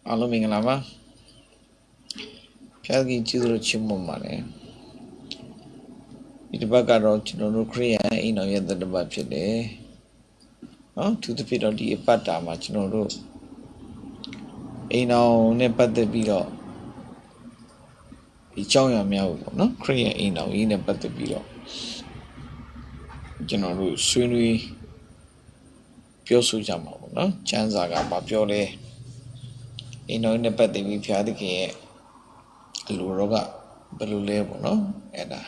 Alo Mingalama Piagi Chidro Chimomane Itbagaro Chino Korean in a yet the Bapide. Oh, to the pit of the Pata much no ro. Ino nepa the below. Ichoya meow, no Korean in a in a but the below. General soon we Piosu Jamo, no Chanzaga Bapiole. Ino nepa the Vipiadiki Luroga Belulebo, no Edda.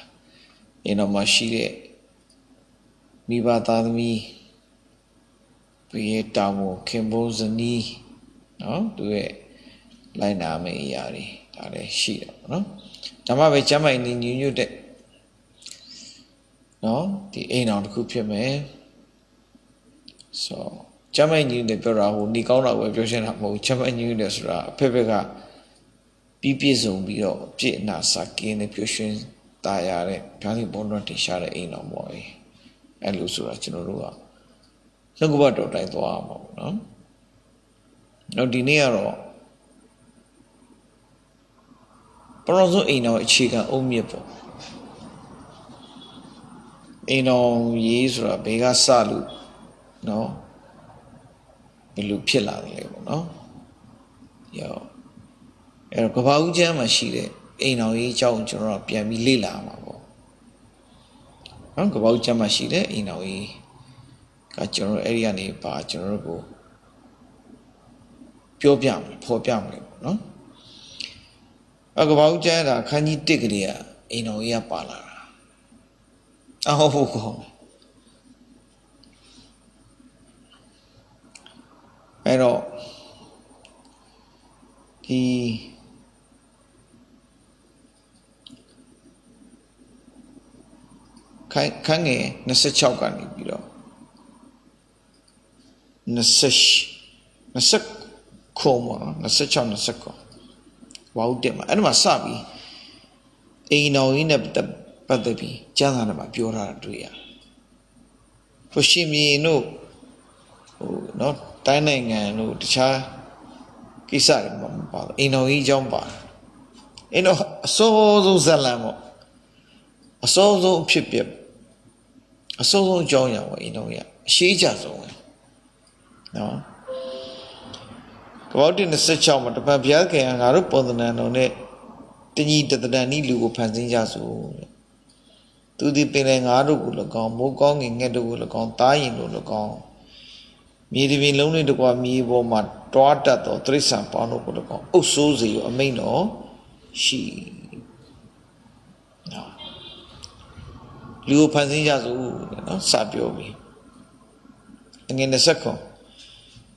Ino Mashile Mibatadmi. Pietamo Kimbozani, no, do it like Name Yari, Tare Shira, no? Tamabe Chama in the new day, no, the ain on Kupia. So, Chama knew the Pera who Nikona were Persian Hamo, Chama knew the Sra, Pepega, PP Zombio, Pitna Saki in the Persian Diare, Pani Bono Tishara in a boy, and Lusura Chinurua. No go about to no? No dinero. Pronto ino chica omiepo. Ino yisra bega salu, no? Belu pilla no? Yo. Ero kabauja mashire, ino yi chow choro piami lila mabo. No kabauja mashire, ino yi kachoro area ni pa choro go. Pio piam, po piam, no? Kabauja da kanyi tigria, ino ya pala. Oh, pero the kange nasachau kani bilo nasak koma nasachau nasako wow tema ano masabi ino ina padabi jana ma piora duya fushimi no tainengan no cha kisar ba ino yi jong ba ino so zalamo so phip so jong ya wa ino ya shi ja so no about in the search of the Papiaka and Harupon on it. The need that the Nilu Panzinja so. To the Penang Arugulagon, Mokong in Gedugulagon, Tayin Ulagon. Maybe lonely to go me, Woma, Toata or Trisam Panogulagon. Oh, Susie, or may no, she. No. Lu Panzinja so, Sapiobi. And in the second.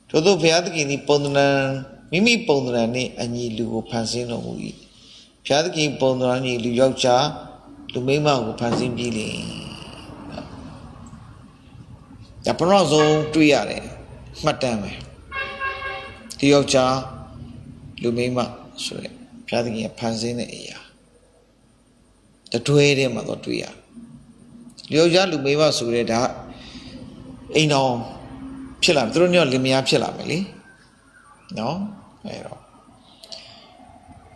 Todo Piatki ni Pondran, Mimi Pondrani, and ye Lugo Pansino. Piatki Pondrani, Luyocha, Lumema, who Pansin Billy. The Panozo, Tuyare, Matame. Luyocha, Lumema, sorry, Piatki Pansin Ea. The two area mother Tuya. Luyoja Lumema Sureda, Eno. Chilla, through your limia chilla, Milly. No?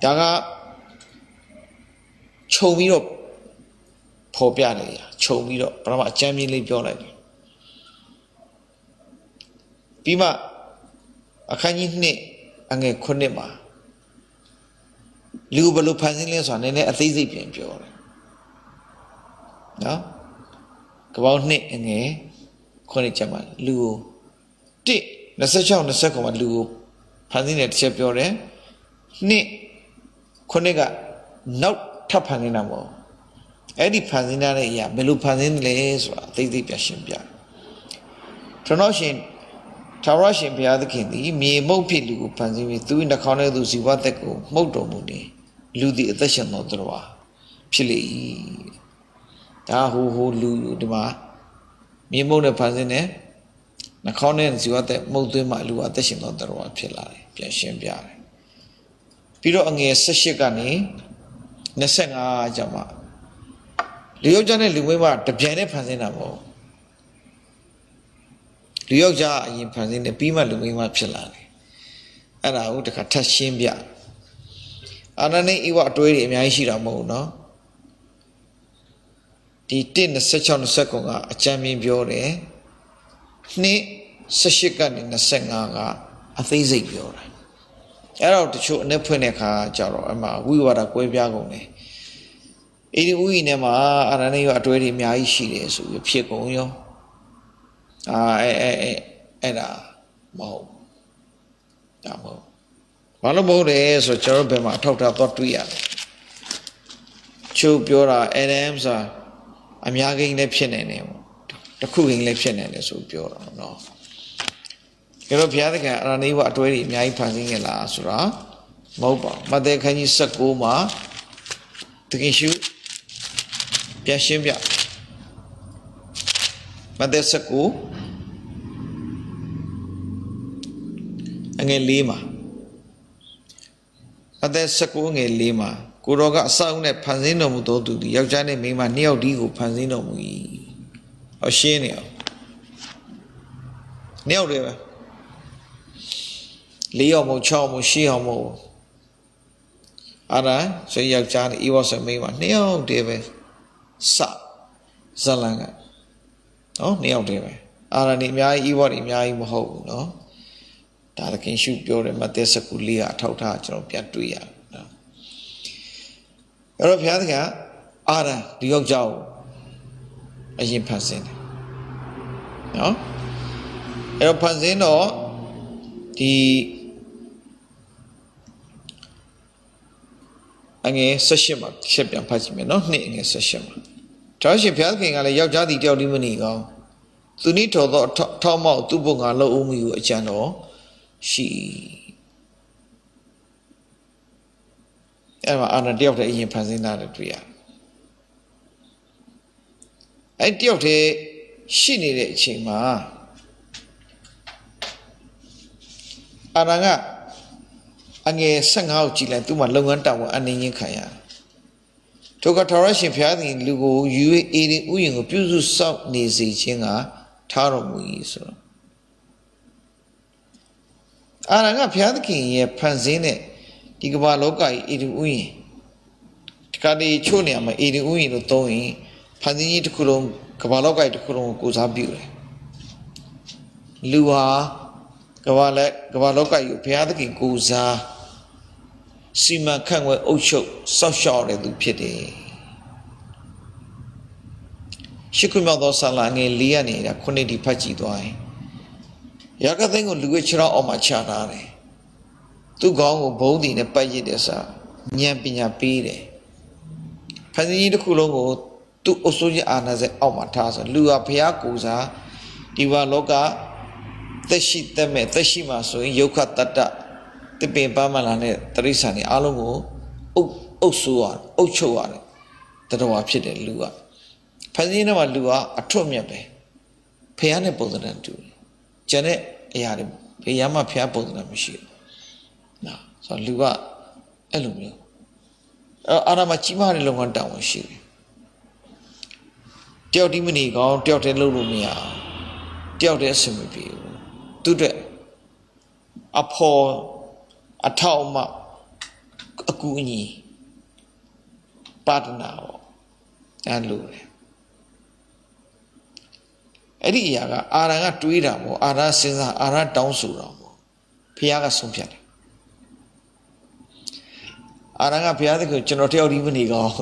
Daga chow me up, Popialia, chow me up, Brahma Jamily Piola. Pima, a canine, and a conema. Lubalu Panzilians on any Athazipian pure. No? Go out knit and a conichaman, Lu. The search on the second one, Lu Panzin at Chepiore, Ni Conega, not Tapaninamo. Eddie Panzina, ya, Belu Panzin lays, they passion pia. Tronoshin, Tarashin pia the king, me mopi Lu Panzin, two in the corner of the Ziwateco, Moto Muni, Ludi addition of the Roa, Chile. Tahu Lu Duma, me mona Panzine. Na corner and see what the Modu Malu addition of the Roa Pilari, Piashim Biare. Piro Angi Sashigani, Nasanga Jama. Liojane Luima, the Piane Panzinamo. Lioja in Panzin, the Pima Lumima Pilari. အဲ့ဒါကိုတခါထပ်ရှင်းပြအာရဏိဤဝအတွေးတွေအများကြီးရှိတာမဟုတ်ဘူးเนาะဒီ1:26 29ကအကြံမြင်ပြောတယ်2:18ကနေ25ကအသေးစိတ်ပြောတာအဲ့တော့တချို့အနှစ်ဖွင့်တဲ့ခါကျတော့အမှဝိဝါဒကွဲပြားကုန်တယ်ဣတိဥယျနဲ့မှာအာရဏိယအတွဲတွေအများကြီးရှိတယ်ဆိုပြီးဖြစ်ကုန်ရောအဲ့ဒါမဟုတ်ဒါမဟုတ်ဘာလို့မဟုတ်လဲဆိုတော့ကျွန်တော်ဘယ်မှာအထောက်ထားသွားတွေ့ရတယ်ချို့ပြောတာ Adam ဆိုတာအများကြီးလည်းဖြစ်နေတယ်ပေါ့တစ်ခုကြီးလည်းဖြစ်နေတယ်ဆိုပြောတာเนาะကျွန်တော်ဘုရားသခင်အာရဏိယအတွဲတွေအများကြီးဖန်ဆင်းခဲ့လားဆိုတာမဟုတ်ပါဘူးမဿဲခန်းကြီး19မှာသခင်ရှုပြန်ရှင်းပြမဿဲ19အငယ်4မှာမဿဲ19ငယ်4မှာကိုတော်ကအစအုပ်နဲ့ဖန်ဆင်းတော်မူသောသူသည်ယောက်ျားနဲ့မိန်းမနှစ်ယောက်တည်းကိုဖန်ဆင်းတော်မူ၏ဟောရှင်းနေအောင်နှစ်ယောက်တည်းပဲ4ယောက်မဟုတ်6ယောက်မဟုတ်10ယောက်မဟုတ်အဲ့ဒါဆိုယောက်ျားနဲ့ဤဝဆိုမိန်းမနှစ်ယောက်တည်းပဲစဇလန်ကနော်နှစ်ယောက်တည်းပဲအာရဏိအများကြီးဤဝတွေအများကြီးမဟုတ်ဘူးနော်ဒါသခင်ရှုပြောတယ်မဿဲ19လေးကအထောက်ထားကျွန်တော်ပြန်တွေ့ရတယ်နော်အဲ့တော့ဘုရားသခင်အာရန်ဒီယောက်ျားကိုအရင်ဖန်ဆင်းတယ်နော်အဲ့တော့ဖန်ဆင်းတော့ဒီအငယ်18မှာချက်ပြန်ဖတ်ကြည့်မယ်နော်နှစ်အငယ်18မှာဒါရှင်ဘုရားသခင်ကလည်းယောက်ျားဒီတယောက်ဒီမနေကောင်းသူနိထော်သောထောက်မောက်သူ့ဘုံကလှုပ်ဦးမှုကိုအကြံတော်ရှိအဲ့မှာအာရတယောက်တည်းအရင်ဖန်ဆင်းတာတွေ့ရတယ်အဲ့တယောက်တည်းရှိနေတဲ့အချိန်မှာအာရကအငယ်15ကိုကြည်လိုက်သူ့မှာလုပ်ငန်းတာဝန်အနေချင်းခံရတယ်ထိုကထာဝရရှင်ဘုရားသခင်လူကိုယူ၍အေဒင်ဥယျာဉ်ကိုပြုစုစောင့်နေစေခြင်းကထားတော်မူ၏ဆိုတော့အာရကဘုရားသခင်ရဲ့ဖန်ဆင်းတဲ့ဒီကမ္ဘာလောကကြီးအေဒင်ဥယျာဉ်ဒီကနေ့ချို့နေရာမှာအေဒင်ဥယျာဉ်လို့သုံးရင်ဖန်ဆင်းကြီးတစ်ခုလုံးကမ္ဘာလောကကြီးတစ်ခုလုံးကိုကိုစားပြုတယ်လူဟာကမ္ဘာလောကကြီးကိုဘုရားသခင်ကိုစားစီမံခန့်ခွဲအုပ်ချုပ်စောင့်ရှောက်တဲ့သူဖြစ်တယ်ရှစ်ခုမြောက်သောဆာလငယ်4ကနေခုနှစ်ဒီဖတ်ကြည့်သွားရင်ယာကသိန်းကိုလူရဲ့ခြေထောက်အောက်မှာချထားတယ်သူ့ခေါင်းကိုဘုံတည်နဲ့ပတ်ရစ်တဲ့စာဉာဏ်ပညာပေးတယ်ဖန်ဆင်းကြီးတစ်ခုလုံးကိုသူ့အုပ်စိုးခြင်းအာဏာစက်အောက်မှာထားဆိုလူဟာဘုရားကိုစားဒီဘလောကသက်ရှိသက်မဲ့သက်ရှိမှာဆိုရင်ယုတ်ခတတ္တတပင်ပန်းမလာတဲ့တရိစ္ဆာန်တွေအားလုံးကိုအုပ်ဆိုးရတယ်အုပ်ချုပ်ရတယ်တတော်ဝါဖြစ်တယ်လူကဖန်ဆင်းတဲ့မှာလူကအထွတ်မြတ်ပဲဖះနဲ့ပုံစံတူတယ်ကျန်တဲ့အရာတွေဘယ်ရမှဖះပုံစံမရှိဘူးနော်ဆိုတော့လူကအဲ့လိုမျိုးအာရမကြီးမားတဲ့လုပ်ငန်းတောင်းဝင်ရှိတယ်တယောက်ဒီမနေကောင်းတယောက်တည်းလုပ်လို့မရအောင်တယောက်တည်းအဆင်မပြေဘူးသူတို့အဖော်အထောက်အမအကူအညီပါဒနာပေါ့အဲ့လိုလေအဲ့ဒီအရာကအာရန်ကတွေးတာပေါ့အာရစဉ်းစားအာရတောင်းဆိုတာပေါ့ဘုရားကဆုံးဖြတ်တယ်အာရန်ကဘုရားသခင်ကျွန်တော်တယောက်ဒီမနေကောင်း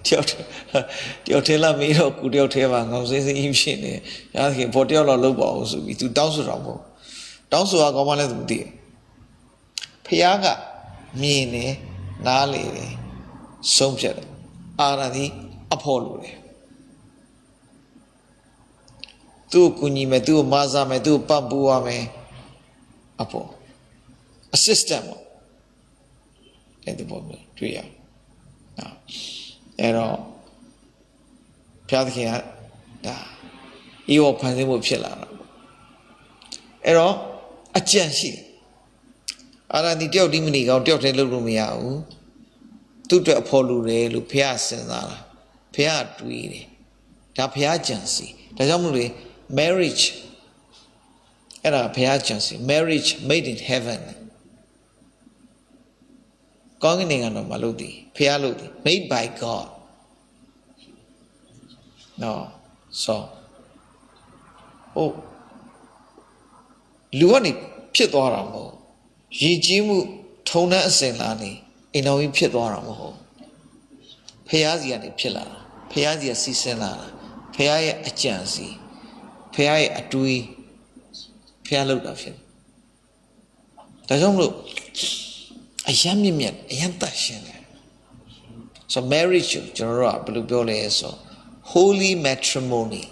တယောက်ထဲလာမေးတော့ကိုတယောက်ထဲမှာငေါစင်းစင်းကြီးဖြစ်နေဘုရားသခင်ဘောတယောက်လောက်လုပ်ပါအောင်ဆိုပြီး तू တောင်းဆိုတာပေါ့တောင်းဆိုတာကောင်းမှလည်း तू သိတယ်ဘုရားကမြင်တယ်နားလေတယ်ဆုံးဖြတ်တယ်အာရသည်အဖို့လိုတယ်သူ့ကိုကူညီမယ်သူ့ကိုမဆာမယ်သူ့ကိုပံ့ပိုးရမယ်အဖို့ assistant ပေါ့အဲ့ဒီပုံမျိုးတွေ့ရနော်အဲ့တော့ဘုရားသခင်ကဒါဤဝဖန်ဆင်းမှုဖြစ်လာတာပေါ့အဲ့တော့အကြံရှိတယ်အာရဒီတယောက်ဒီမနေကောင်းတယောက်တည်းလုပ်လို့မရဘူးသူ့အတွက်အဖို့လူတယ်လို့ဘုရားစဉ်းစားတာဘုရားတွေးတယ်ဒါဘုရားကြံစီဒါကြောင့်မို့လို့ marriage အဲ့ဒါဘုရားကြံစီ marriage made in heaven ကောင်းကင်နိုင်ငံတော်မှာလုပ်သည်ဖျားလုပ်သည် made by God no so လူကနေဖြစ်သွားတာမဟုတ်ရည်ကြီးမှုထုံနှံအစဉ်လာနေအိမ်တော်ကြီးဖြစ်သွားတာမဟုတ်ဖျားစီကနေဖြစ်လာတာဖျားစီကစီစဉ်လာတာဖျားရဲ့အကြံစီဖျားရဲ့အတွေးဖျားလုပ်တာဖြစ်ဒါကြောင့်မလို့အယမ်းမြင့်မြတ်အယမ်းတတ်ရှင်းတယ် so marriage ကျွန်တော်တို့ကဘယ်လိုပြောလဲဆို holy matrimony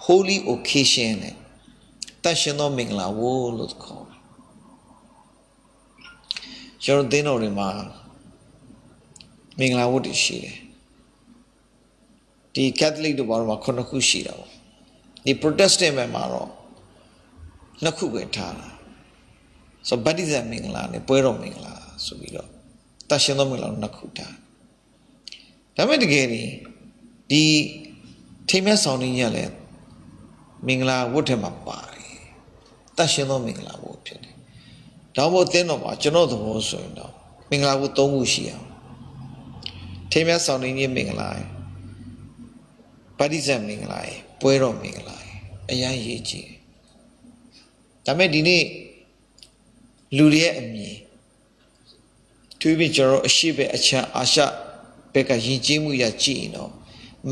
holy occasion နဲ့တတ်ရှင်းသောမင်္ဂလာဝို့လို့ခေါ်တယ်ကျွန်တော်သင်တော်တွေမှာမင်္ဂလာဝတ်တွေရှိတယ်ဒီ Catholic တို့ဘာလို့မှာ9ခုရှိတာပေါ့ဒီ Protestant မှာတော့2ခုပဲထားတာဆိုဗတ္တိဇံမင်္ဂလာနဲ့ပွဲတော်မင်္ဂလာဆိုပြီးတော့တတ်ရှင်းသောမင်္ဂလာ2ခုထားဒါပေမဲ့တကယ်ဒီထိမ်းမြတ်ဆောင်နေရလဲမင်္ဂလာဝတ်ထဲမှာပါတယ်တတ်ရှင်းသောမင်္ဂလာဝတ်ဖြစ်တယ်ဒါမှမဟုတ်သင်တော်မှာကျွန်တော်သဘောဆိုရင်တော့မင်္ဂလာဝတ်3ခုရှိအောင်ထိမ်းမြတ်ဆောင်နေခြင်းမင်္ဂလာဗတ္တိဇံမင်္ဂလာပွဲတော်မင်္ဂလာအရန်ရေးကြည့်ဒါပေမဲ့ဒီနေ့လူတွေရဲ့အမြင်သူပြီးကျွန်တော်အရှိပဲအချမ်းအာရှဘက်ကယဉ်ကျေးမှုရကြည့်ရင်တော့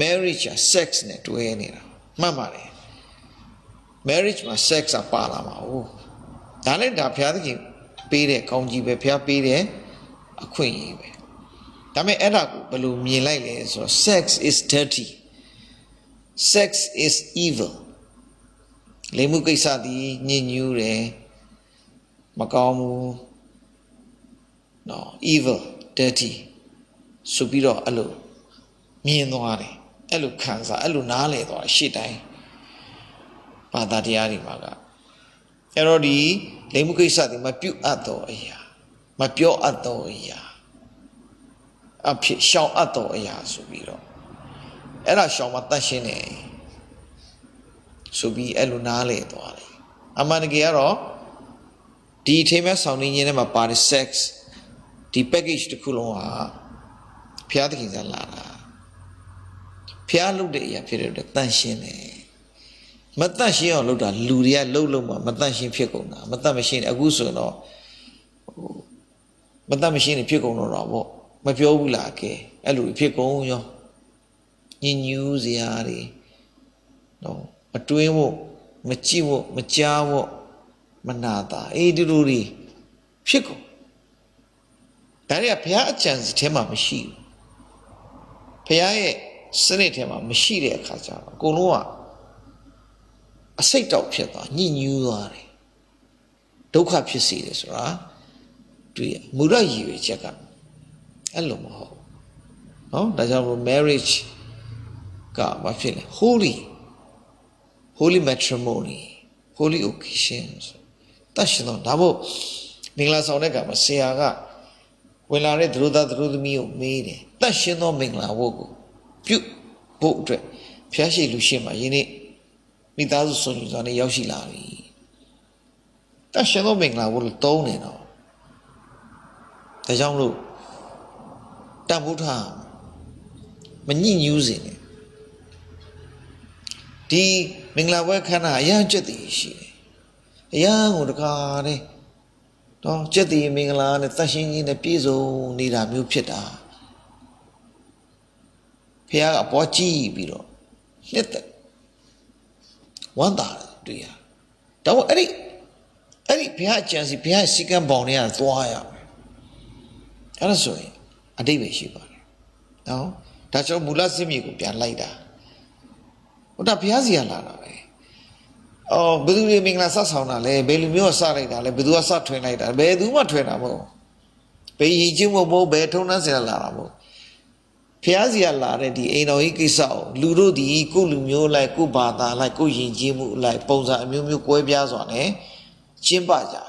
marriage က sex နဲ့တွဲနေတာမှတ်ပါတယ် marriage မှာ sex ကပါလာမှာဟုတ်ဒါလည်းဒါဘုရားသခင်ပေးတဲ့ကောင်းကြီးပဲဘုရားပေးတဲ့အခွင့်အရေးပဲဒါပေမဲ့အဲ့ဒါကိုဘယ်လိုမြင်လိုက်လဲဆိုတော့ sex is dirty sex is evil လိမ်မှုကိစ္စသည်ညစ်ညူးတယ်မကောင်းဘူးနော် evil dirty ဆိုပြီးတော့အဲ့လိုမြင်သွားတယ်အဲ့လိုခံစားအဲ့လိုနားလည်သွားရှေ့တိုင်းဘာသာတရားတွေမှာကအဲ့တော့ဒီလိမ်မှုကိစ္စတွေမပြုတ်အပ်တော့အရာမပြောအပ်တော့အရာအဖြစ်ရှောင်အပ်တော့အရာဆိုပြီးတော့အဲ့ဒါရှောင်မတတ်ရှင်းတယ်ဆိုပြီးအဲ့လိုနားလည်သွားတယ်အမှန်တကယ်ကတော့ဒီထိမ်းမဲ့ဆောင်နေခြင်းထဲမှာပါတဲ့ sex ဒီ package တစ်ခုလုံးဟာဖျားသခင်ကလာတာဖျားလုပ်တဲ့အရာဖြစ်တဲ့အတွက်တန့်ရှင်းတယ်မတန့်ရှင်းအောင်လုပ်တာလူတွေကလှုပ်မှမတန့်ရှင်းဖြစ်ကုန်တာမတန့်မရှင်းအခုဆိုတော့မတန့်မရှင်းနေဖြစ်ကုန်တော့ဗောမပြောဘူးလားကဲအဲ့လိုဖြစ်ကုန်ရောညဉ့်ညူးစရာတွေနော်မတွေးဖို့မကြည့်ဖို့မကြားဖို့မနာတာဒီလိုတွေဖြစ်ကုန်ဒါတွေကဘုရားအကြံစီထဲမှာမရှိဘူးဘုရားရဲ့စနစ်ထဲမှာမရှိတဲ့အခါကျတော့အကုန်လုံးကအစိတ်တောက်ဖြစ်သွားညှဉ်းညူးသွားတယ်ဒုက္ခဖြစ်စေတယ်ဆိုတာတွေ့ရမူရရည်ရွယ်ချက်ကအဲ့လိုမဟုတ်နော်ဒါကြောင့် marriage ကဘာဖြစ်လဲ holy matrimony holy occasions တတ်ရှင်တော့ဒါမို့မင်္ဂလာဆောင်တဲ့ကမှာဆရာကဝင်လာတဲ့သူတို့သားသူတို့သမီးကိုမေးတယ်တတ်ရှင်သောမင်္ဂလာဝတ်ကိုပြုဖို့အတွက်ဖျားရှိလူရှိမှယနေ့မိသားစုဆုံးစွာနဲ့ရောက်ရှိလာပြီတတ်ရှင်သောမင်္ဂလာဝတ်လို့သုံးနေတော့ဒါကြောင့်လို့တန်ဖိုးထားမညှဉ်းညူးစေနဲ့ဒီမင်္ဂလာပွဲခန္ဓာအရန်ကျက်တည်ရှိတယ်အရန်ကိုတကားတဲ့တော့ကျက်တည်မင်္ဂလာနဲ့သတ်ရှင်းခြင်းနဲ့ပြည့်စုံနေတာမျိုးဖြစ်တာဖះကအပေါ်ကြည့်ပြီးတော့နှစ်သက်ဝမ်းသာတွေ့ရတော့အဲ့ဒီဘုရားအကြံစီဘုရားစီကံပေါင်တွေကသွားရမယ်အဲ့ဒါဆိုရင်အတိတ်ပဲရှိပါတယ်နော်ဒါကျွန်တော်မူလစစ်မြေကိုပြန်လိုက်တာဟုတ်တာဘုရားစီကလာတာပဲဘယ်သူတွေမင်္ဂလာဆက်ဆောင်တာလဲဘယ်လူမျိုးကစလိုက်တာလဲဘယ်သူကစထွင်လိုက်တာဘယ်သူမှထွင်တာမဟုတ်ဘယ်ရည်ချင်းမဟုတ်ဘယ်ထုံးနှံစရာလာတာမဟုတ်ဖျားစီကလာတဲ့ဒီအိမ်တော်ကြီးကိစ္စကိုလူတို့ဒီကိုလူမျိုးလိုက်ကိုဘာသာလိုက်ကိုယဉ်ကျေးမှုလိုက်ပုံစံအမျိုးမျိုးကွဲပြားစွာနဲ့ကျင်းပကြတယ်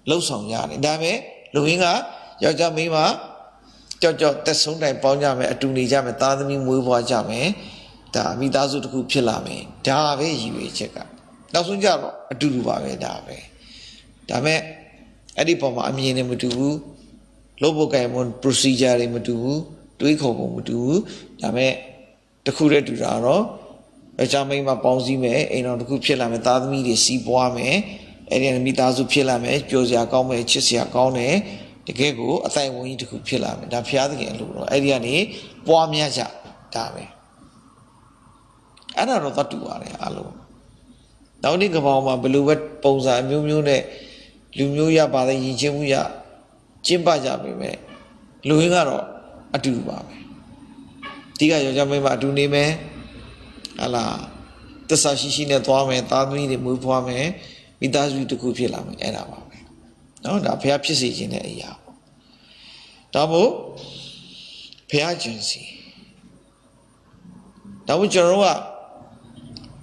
လှုပ်ဆောင်ကြတယ်ဒါပေမဲ့လူရင်းကယောက်ျားမိန်းမကြောက်သက်ဆုံးတိုင်ပေါင်းကြမယ်အတူနေကြမယ်သားသမီးမွေးဖွားကြမယ်ဒါမိသားစုတစ်ခုဖြစ်လာမယ်ဒါပဲရည်ရွယ်ချက်ကနောက်ဆုံးကြတော့အတူတူပါပဲဒါပဲဒါပေမဲ့အဲ့ဒီပုံမှာအမြင်နဲ့မတူဘူး လုပ်ဖို့ကံမ procedure တွေမတူဘူးတွေးခေါ်ပုံမတူဘူးဒါပေမဲ့တစ်ခုတည်းတူတာတော့အကြမ်းမိန်မှာပေါင်းစည်းမယ်အိမ်တော်တစ်ခုဖြစ်လာမယ်သားသမီးတွေစီးပွားမယ်အဲ့ဒီမိသားစုဖြစ်လာမယ်ပျော်စရာကောင်းမယ်ချစ်စရာကောင်းတယ်တကယ်ကိုအတိုင်းဝန်ကြီးတစ်ခုဖြစ်လာမယ်ဒါဘုရားသခင်အလိုတော့အဲ့ဒီကနေပွားများကြဒါပဲအဲ့ဒါတော့သတ်တူပါတယ်အလုံးနောက်နေ့ကပောင်မှာဘယ်လိုပဲပုံစံအမျိုးမျိုးနဲ့လူမျိုးရပါတယ်ယဉ်ကျေးမှုရကျင့်ပကြပြီမဲ့လူရင်းကတော့အတူတူပါပဲဒီကယောက်ျားမိန်းမအတူနေမယ်ဟာလားတစ္ဆာရှိနဲ့သွားမယ်သားသမီးတွေမွေးဖွားမယ်မိသားစုတစ်ခုဖြစ်လာမယ်အဲ့ဒါပါပဲเนาะဒါဘုရားဖြစ်စေခြင်းတဲ့အရာပေါ့ဒါမို့ဘုရားကျင့်စီဒါမို့ကျွန်တော်တို့က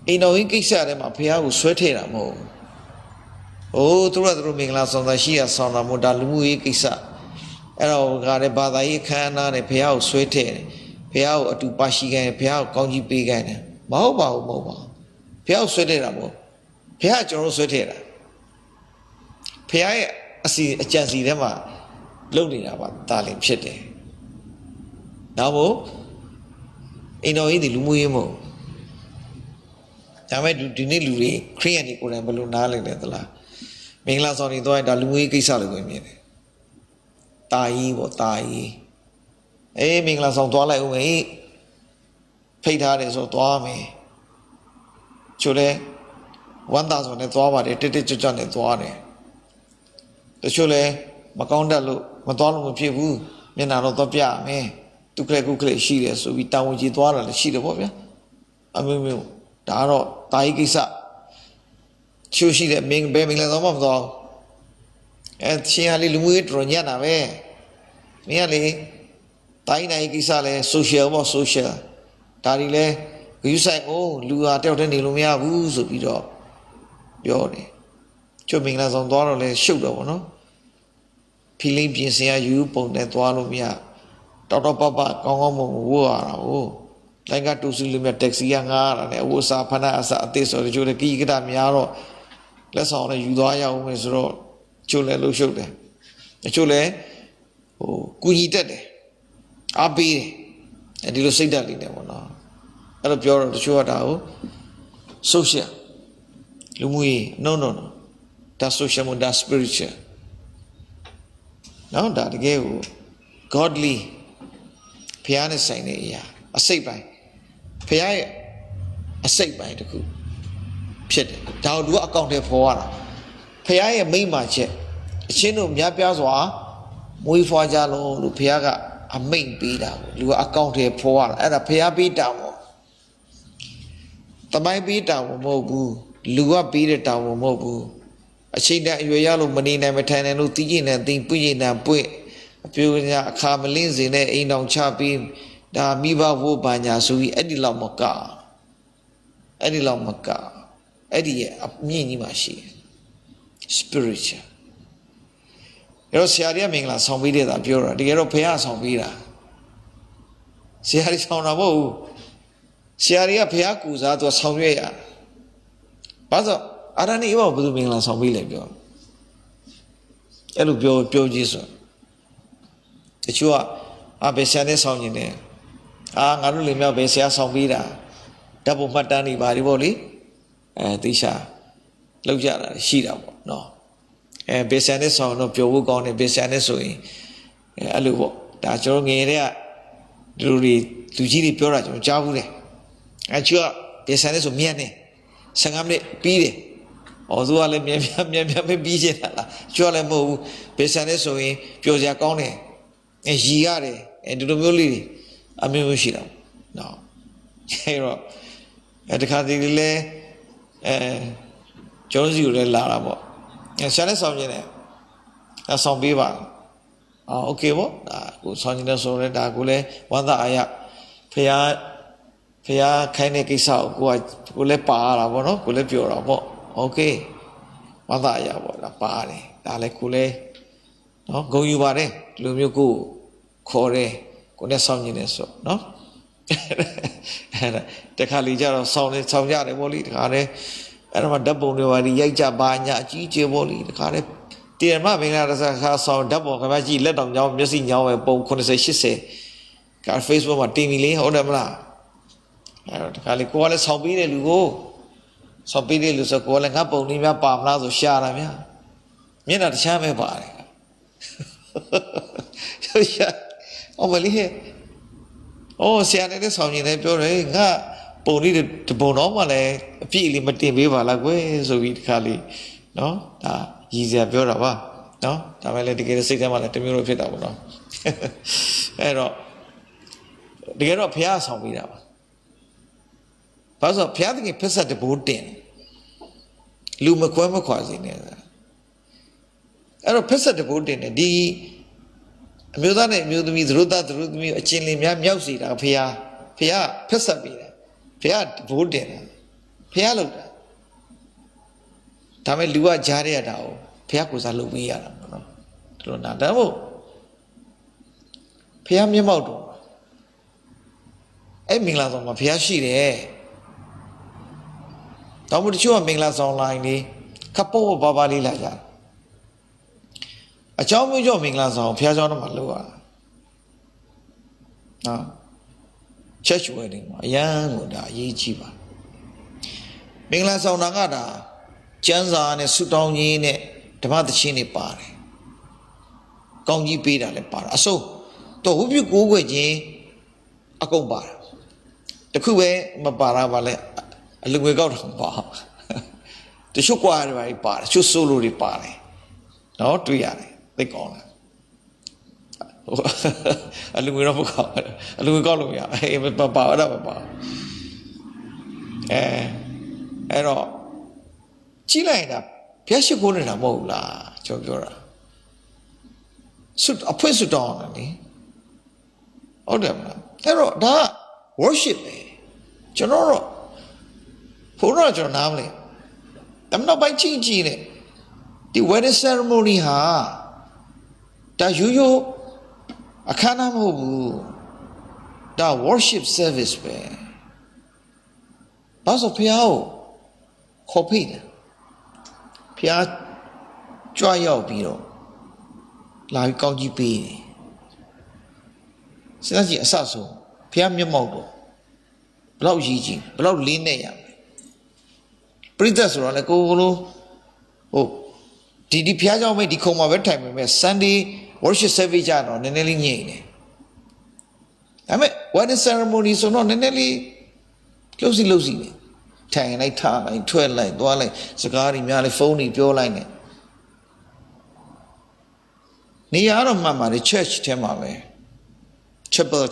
အိမ်တော်ကြီးကိစ္စထဲမှာဘုရားကိုဆွဲထည့်တာမဟုတ်ဘူး။အိုးသူတို့မင်္ဂလာဆောင်တာရှိရဆောင်တာမို့ဒါလူမှုရေးကိစ္စအဲ့တော့ကလည်းဘာသာရေးခမ်းနားနဲ့ဘုရားကိုဆွဲထည့်တယ်။ဘုရားကိုအတူပါရှိခိုင်းတယ်ဘုရားကိုကောင်းကြီးပေးခိုင်းတယ်။မဟုတ်ပါဘူးဘုရားကိုဆွဲထည့်တာမဟုတ်ဘုရားကျွန်တော်တို့ဆွဲထည့်တာဘုရားရဲ့အကြံစီထဲမှာလုပ်နေတာပါဒါလည်းဖြစ်တယ်။နောက်မို့အိမ်တော်ကြီးဒီလူမှုရေးမဟုတ်ဒါမဲ့ဒီနေ့လူတွေခရိယန်တွေကိုယ်တိုင်ဘယ်လိုနားလည်လဲသလားမင်္ဂလာဆောင်နေတော့ဒါလူမျိုးရေးကိစ္စလို့ပဲမြင်တယ်တာကြီးပေါ့တာကြီးအေးမင်္ဂလာဆောင်သွားလိုက်ဦးမယ်ဖိတ်ထားတယ်ဆိုသွားမယ်ချို့လဲဝမ်းသာဆိုနဲ့သွားပါတယ်တစ်ကြွနဲ့သွားတယ်တချို့လဲမကောင်းတတ်လို့မသွားလို့မဖြစ်ဘူးမျက်နှာတော့သွားပြမယ်သူကလေးကုကလေးရှိတယ်ဆိုပြီးတာဝန်ကြီးသွားတာလည်းရှိတယ်ပေါ့ဗျာအမျိုးဒါကတော့တာကြီးကိစ္စချိုးရှိတဲ့မင်းလာတော့မသွားအဲချင်းဟာလေးလူမျိုးရေးတော်ညံ့တာပဲမင်းကလေတာကြီးနိုင်ကိစ္စလဲ social ပေါ့ social ဒါတွေလဲဂရုစိုက်အောင်လူဟာတယောက်တည်းနေလို့မရဘူးဆိုပြီးတော့ပြောတယ်ချို့မင်္ဂလာဆောင်သွားတော့လဲရှုပ်တော့ဗောနော်ဖီလင်းပြင်စင်ရယူပုံနဲ့သွားလို့မရတော်ပပကောင်းမဝိုးရတာဟုတ်လိုင်းကတူစီလူမြတ်တက်ဆီကငားရတာနဲ့အဝစာဖနာအစအသေးဆိုတော့ကျိုးတဲ့ကိကတာများတော့လက်ဆောင်နဲ့ယူသွားရအောင်မယ်ဆိုတော့ကျိုးလဲလှုပ်ရှုပ်တယ်ကျိုးလဲကူညီတတ်တယ်အားပေးတယ်အဲဒီလိုစိတ်ဓာတ်လေးနဲ့ပေါ့နော်အဲ့လိုပြောတော့တချို့ကဒါကို social လူမှုရေး no ဒါ social မဟုတ်ဒါ spiritual နော်ဒါတကယ်ကို godly ဘုရားနဲ့ဆိုင်တဲ့အရာအစိတ်ပိုင်းဘုရားရဲ့အစိတ်ပိုင်းတစ်ခုဖြစ်တယ်ဒါကိုလူကအကောင့်ထဲပေါ်ရတာဘုရားရဲ့မိန့်မာချက်အချင်းတို့များပြားစွာမွေးဖွားကြလို့ဘုရားကအမိန့်ပေးတာကိုလူကအကောင့်ထဲပေါ်ရတာအဲ့ဒါဘုရားပေးတာမို့တမိုင်းပေးတာမဟုတ်ဘူးလူကပေးတဲ့တာမဟုတ်ဘူးအချိန်တန်အရွယ်ရလို့မနေနိုင်မထိုင်နိုင်လို့တီးကျင်တဲ့သိပွင့်ကျင်တဲ့ပွင့်အပြိုညာအခါမလင်းစင်တဲ့အိမ်တော်ချပြီးဒါမိဘဝဘာညာဆိုပြီးအဲ့ဒီလောက်မကအဲ့ဒီရဲ့အမြင့်ကြီးမှရှိတယ် spiritual အဲ့တော့ဆရာကြီးကမင်္ဂလာဆောင်ပေးတဲ့တာပြောတာတကယ်တော့ဘုရားဆောင်ပေးတာဆရာကြီးဆောင်တာမဟုတ်ဘူးဆရာကြီးကဘုရားကူစားသူဆောင်ရွက်ရဘာလို့အာရဏိဘောဘယ်သူမင်္ဂလာဆောင်ပေးလဲပြောအဲ့လိုပြောကြည့်ဆိုတချို့ကဘယ်ဆရာနဲ့ဆောင်နေတယ်ငါတို့လေမြောက်ဘယ်ဆရာဆောင်ပေးတာဓာတ်ပုံမှတ်တမ်းတွေပါဒီပေါ့လေသိချာလောက်ကြတာရှိတာပေါ့နော်ဘယ်ဆရာနဲ့ဆောင်တော့ပျော်ဖို့ကောင်းတယ်ဘယ်ဆရာနဲ့ဆိုရင်အဲ့လိုပေါ့ဒါကျွန်တော်ငယ်တဲ့ကဒီလိုတွေလူကြီးတွေပြောတာကျွန်တော်ကြားဘူးတယ်ချို့ကဘယ်ဆရာနဲ့ဆိုမြန်တယ်15မိနစ်ပြီးတယ်သူကလည်းမြန်ပဲပြီးချင်တာလားချို့ကလည်းမဟုတ်ဘူးဘယ်ဆရာနဲ့ဆိုရင်ပျော်စရာကောင်းတယ်ရီရတယ်ဒီလိုမျိုးလေးတွေအမျိုးရှိတာနော်အဲ့တော့တခါတည်းလေကျောင်းစီကိုလည်းလာတာပေါ့ဆရာနဲ့ဆောင်နေတယ်ဆောင်ပေးပါโอเคပေါ့ဒါကိုဆောင်နေတယ်ဆိုတော့ဒါကိုလည်းဝမ်းသာအားရဖះခိုင်းတဲ့ကိစ္စကိုကိုလည်းပါရတာပေါ့နော်ကိုလည်းပြောတာပေါ့โอเคဝမ်းသာအားရပေါ့ဒါပါတယ်ဒါလည်းကိုလည်းနော်ဂုဏ်ယူပါတယ်လူမျိုးကိုခေါ်တယ်ကိုနဲ့ဆောင်နေတယ်ဆိုနော်အဲ့ဒါတခါလေကြတော့ဆောင်ကြတယ်ပေါ့လေတခါလေအဲ့ဒါမှဓာတ်ပုံတွေပါဒီရိုက်ကြပါညာအကြီးကျယ်ပေါ့လေတခါလေ tiền mà mình là sau double cái mà chỉ lên đồng nhau nhớ gì nhau về bông con sẽ xích xe cả Facebook mà tìm lý hỗ trợ là cái này cô là sau bí đây luôn sau bí đây luôn sao cô là ngáp bông đi mà bám lá rồi xa làm nhá miễn là xa mới bà này ông mà lý hết xe này sau nhìn thấy chỗ đấy ngã bông đi được bông nó mà này phi li mà tìm bí bà là quê rồi bị khali nó đã gì giờ biểu đó ba nó tao mới lấy đi cái sách mà lại tìm hiểu phía đâu nó cái đó đi cái đó phía sau bị đâu bao giờ phía thì cái sát được bốn tiền lưu mà qua gì nè cái đó phía sát được bốn tiền này đi miêu tả này miêu tả mi rồi ở trên lên miêu gì đó phía sát bị này phía bốn tiền phía lúc đó tao mới lưu giá đấy đâu phía của sao lưu ý à nó rồi nào đó phía miêu màu đồ ấy mình là gì mà phía gì đấy tao muốn chú mình là sao lại đi khắp phố bà đi lại ra à cháu mới cho mình là sao phía cho nó mà lưu à church wedding mà yang ngồi đó gì chi mà mình là sao nó ngã đó chân ra này sút đau nhỉ này đâm ra chuyện này bà này công gì bị ra này bà số tôi không biết cố cái gì à công bà tôi cứ về mà bà ra bà này lúc người cao thằng bà tôi chúc qua rồi bà chúc solo đi bà này nó tùy à này tôi còn lúc người nó không có lúc người cao luôn à em bà ở đâu bà đó chỉ là này phía sau cô này là màu là cho kiểu là sút áp phơi sút đòn này ở đây mà cái đó đã worship này cho nó rồi phụ nữ cho nó làm này em nó bài chính trị này the wedding ceremony ha đã yêu khả năng hộp đã worship service về bao giờ phía khó phi nè phía cho yêu bị rồi lại cao级别现在也啥时候phía面貌多不老意境不老理那样不是这时候呢cô luôn đi phía cho mấy đi không mà vẫn thay mấy Sunday worship service ra nó nên là nhẹ này à mấy wedding ceremony số nó nên là lâu gì này thay này thà này thuê lại toa lại scar đi nhà lại phone đi biểu lại này你要嘛嘛的 church ထဲမှာပဲ chapel